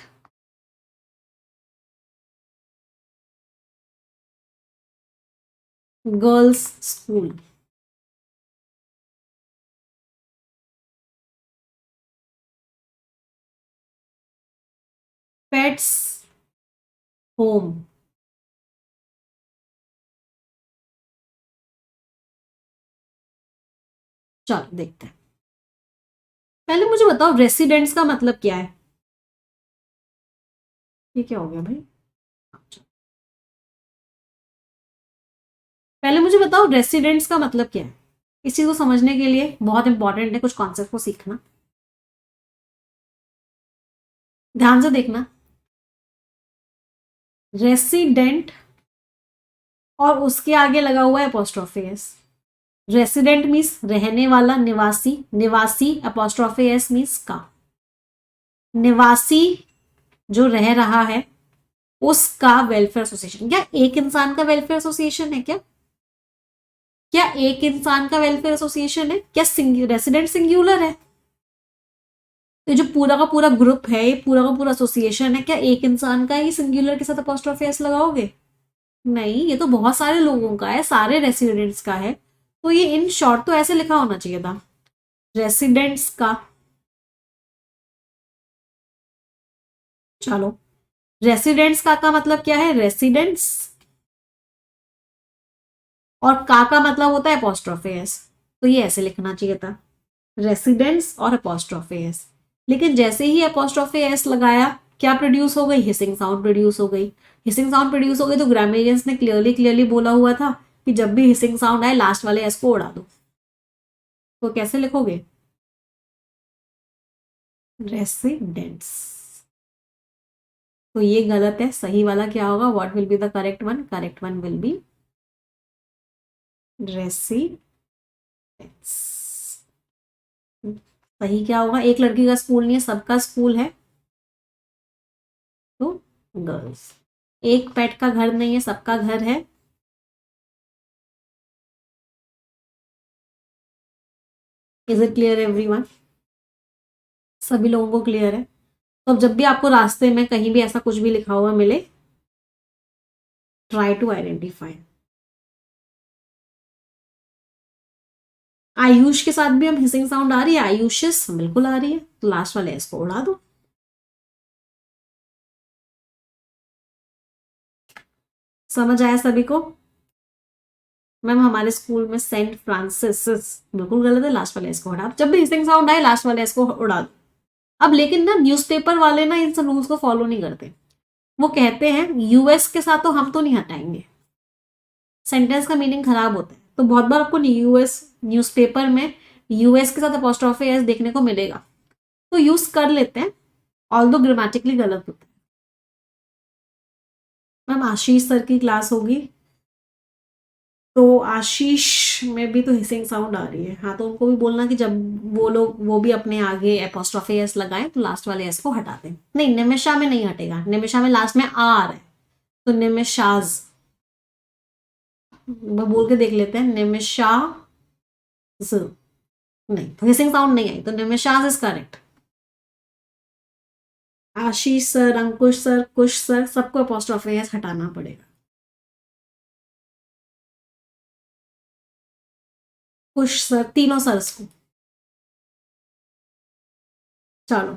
girls school, pets home, चलो देखते हैं। पहले मुझे बताओ रेसिडेंट्स का मतलब क्या है? ये क्या हो गया भाई? पहले मुझे बताओ रेसिडेंट्स का मतलब क्या है? इस चीज को समझने के लिए बहुत इंपॉर्टेंट है कुछ कॉन्सेप्ट को सीखना। ध्यान से देखना। रेसिडेंट और उसके आगे लगा हुआ है अपोस्ट्रोफी एस। रेसिडेंट मीन्स रहने वाला, निवासी, निवासी अपोस्ट्रोफी एस मीन्स का। निवासी जो रह रहा है उसका वेलफेयर एसोसिएशन। क्या एक इंसान का वेलफेयर एसोसिएशन है क्या? क्या एक इंसान का वेलफेयर एसोसिएशन है क्या? रेसिडेंट सिंगुलर है। तो जो पूरा का पूरा ग्रुप है, ये पूरा का पूरा एसोसिएशन है, क्या एक इंसान का ही सिंगुलर के साथ अपोस्ट्रोफी एस लगाओगे? नहीं, ये तो बहुत सारे लोगों का है, सारे रेसिडेंट्स का है। तो ये इन शॉर्ट तो ऐसे लिखा होना चाहिए था, रेसिडेंट्स का। चलो, रेसिडेंट्स का मतलब क्या है? रेसिडेंट्स। और का मतलब होता है अपोस्ट्रोफी एस। तो ये ऐसे लिखना चाहिए था, रेसिडेंट्स और अपोस्ट्रोफी एस। लेकिन जैसे ही अपोस्ट्रोफी एस लगाया, क्या प्रोड्यूस हो गई? हिसिंग साउंड प्रोड्यूस हो गई। हिसिंग साउंड प्रोड्यूस हो गई तो ग्रामेरियंस ने क्लियरली क्लियरली बोला हुआ था कि जब भी हिसिंग साउंड आए लास्ट वाले एस को उड़ा दो। तो कैसे लिखोगे? रेसिडेंट्स। तो ये गलत है, सही वाला क्या होगा? What will be the correct one? Correct one will be residents. सही क्या होगा? एक लड़की का स्कूल नहीं है, सबका स्कूल है, तो गर्ल्स। एक पेट का घर नहीं है, सबका घर है। Is it clear everyone? सभी लोगों को क्लियर है? तो अब जब भी आपको रास्ते में कहीं भी ऐसा कुछ भी लिखा हुआ मिले, ट्राई टू आइडेंटिफाई। आयुष के साथ भी हम हिसिंग साउंड आ रही है, आयुषिस बिल्कुल आ रही है, तो लास्ट वाले इसको उड़ा दो। समझ आया सभी को? मैम हमारे स्कूल में सेंट फ्रांसिस बिल्कुल गलत है, लास्ट वाले इसको हटा। जब भी हिसिंग साउंड आए लास्ट वाले इसको उड़ा दो। अब लेकिन ना न्यूज़पेपर वाले ना इन सब रूल्स को फॉलो नहीं करते। वो कहते हैं यूएस के साथ तो हम तो नहीं हटाएंगे, सेंटेंस का मीनिंग खराब होता है। तो बहुत बार आपको यूएस न्यूज़पेपर में यूएस के साथ अपोस्ट्रोफी एस देखने को मिलेगा, तो यूज कर लेते हैं, ऑल्दो ग्रामेटिकली गलत होता है। मैम आशीष सर की क्लास होगी, तो आशीष में भी तो हिसिंग साउंड आ रही है। हाँ, तो उनको भी बोलना कि जब वो लोग वो भी अपने आगे एपोस्ट्रोफी एस लगाएं तो लास्ट वाले एस को हटा दें। नहीं, निमिषा में नहीं हटेगा, निमिषा में लास्ट में आ रहा है, तो निमिषाज। वो बोल के देख लेते हैं, निमिषा नहीं, तो हिसिंग साउंड नहीं आई, तो Nimisha's is correct. Ashish sir, Ankush sir, Kush sir, सबको अपोस्ट्रोफी एस हटाना पड़ेगा। कुश सर, तीनों सर को। चलो,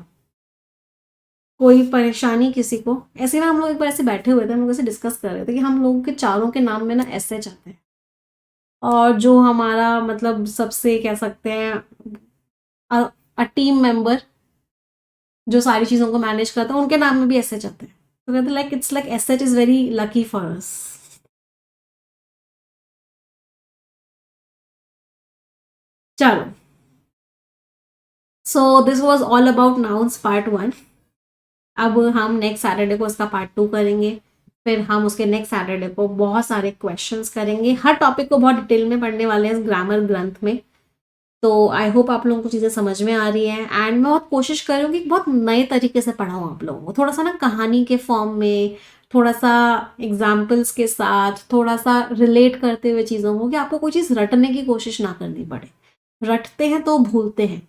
कोई परेशानी किसी को? ऐसे ना हम लोग एक बार ऐसे बैठे हुए थे, हम लोग ऐसे डिस्कस कर रहे थे कि हम लोगों के चारों के नाम में ना ऐसे चाहते हैं, और जो हमारा मतलब सबसे कह सकते हैं अ टीम मेंबर जो सारी चीज़ों को मैनेज करता है, उनके नाम में भी ऐसे चाहते हैं। तो कहते like it's like S H is very lucky for us. चलो, so this was all about nouns part 1। अब हम नेक्स्ट सैटरडे को इसका पार्ट 2 करेंगे। फिर हम उसके नेक्स्ट सैटरडे को बहुत सारे क्वेश्चंस करेंगे, हर टॉपिक को बहुत डिटेल में पढ़ने वाले हैं इस ग्रामर ग्रंथ में। तो आई होप आप लोगों को चीज़ें समझ में आ रही हैं, एंड मैं बहुत कोशिश करूँगी कि बहुत नए तरीके से पढ़ाऊँ आप लोगों को, थोड़ा सा ना कहानी के फॉर्म में, थोड़ा सा एग्जाम्पल्स के साथ, थोड़ा सा रिलेट करते हुए चीज़ों को, कि आपको कोई चीज़ रटने की कोशिश ना करनी पड़े। रटते हैं तो भूलते हैं,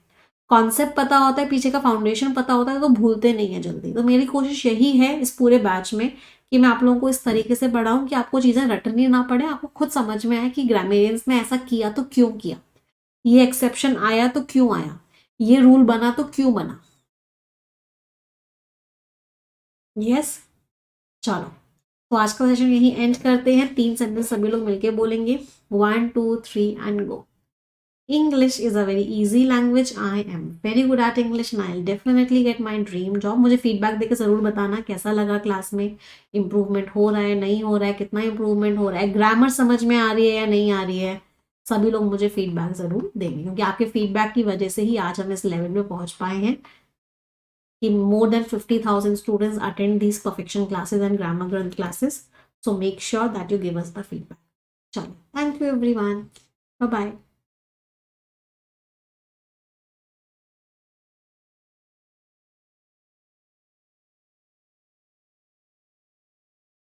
कॉन्सेप्ट पता होता है, पीछे का फाउंडेशन पता होता है, तो भूलते नहीं है जल्दी। तो मेरी कोशिश यही है इस पूरे बैच में कि मैं आप लोगों को इस तरीके से पढ़ाऊं कि आपको चीज़ें रटनी ना पड़े, आपको खुद समझ में आए कि ग्रामेरियंस ने ऐसा किया तो क्यों किया, ये एक्सेप्शन आया तो क्यों आया, ये रूल बना तो क्यों बना। यस, चलो तो आज का सेशन यही एंड करते हैं। 3 सेंटेंस सभी लोग मिलके बोलेंगे, 1 2 3 and go. English is a very easy language. I am very good at English and I'll definitely get my dream job. मुझे फीडबैक देकर ज़रूर बताना कैसा लगा क्लास में, इम्प्रूवमेंट हो रहा है नहीं हो रहा है, कितना इम्प्रूवमेंट हो रहा है, ग्रामर समझ में आ रही है या नहीं आ रही है। सभी लोग मुझे फीडबैक ज़रूर देंगे, क्योंकि आपके फीडबैक की वजह से ही आज हम इस लेवल में पहुंच पाए हैं कि more than 50,000 students attend these perfection classes and grammar growth classes. So make sure that you give us the feedback. चलो, thank you everyone. Bye bye.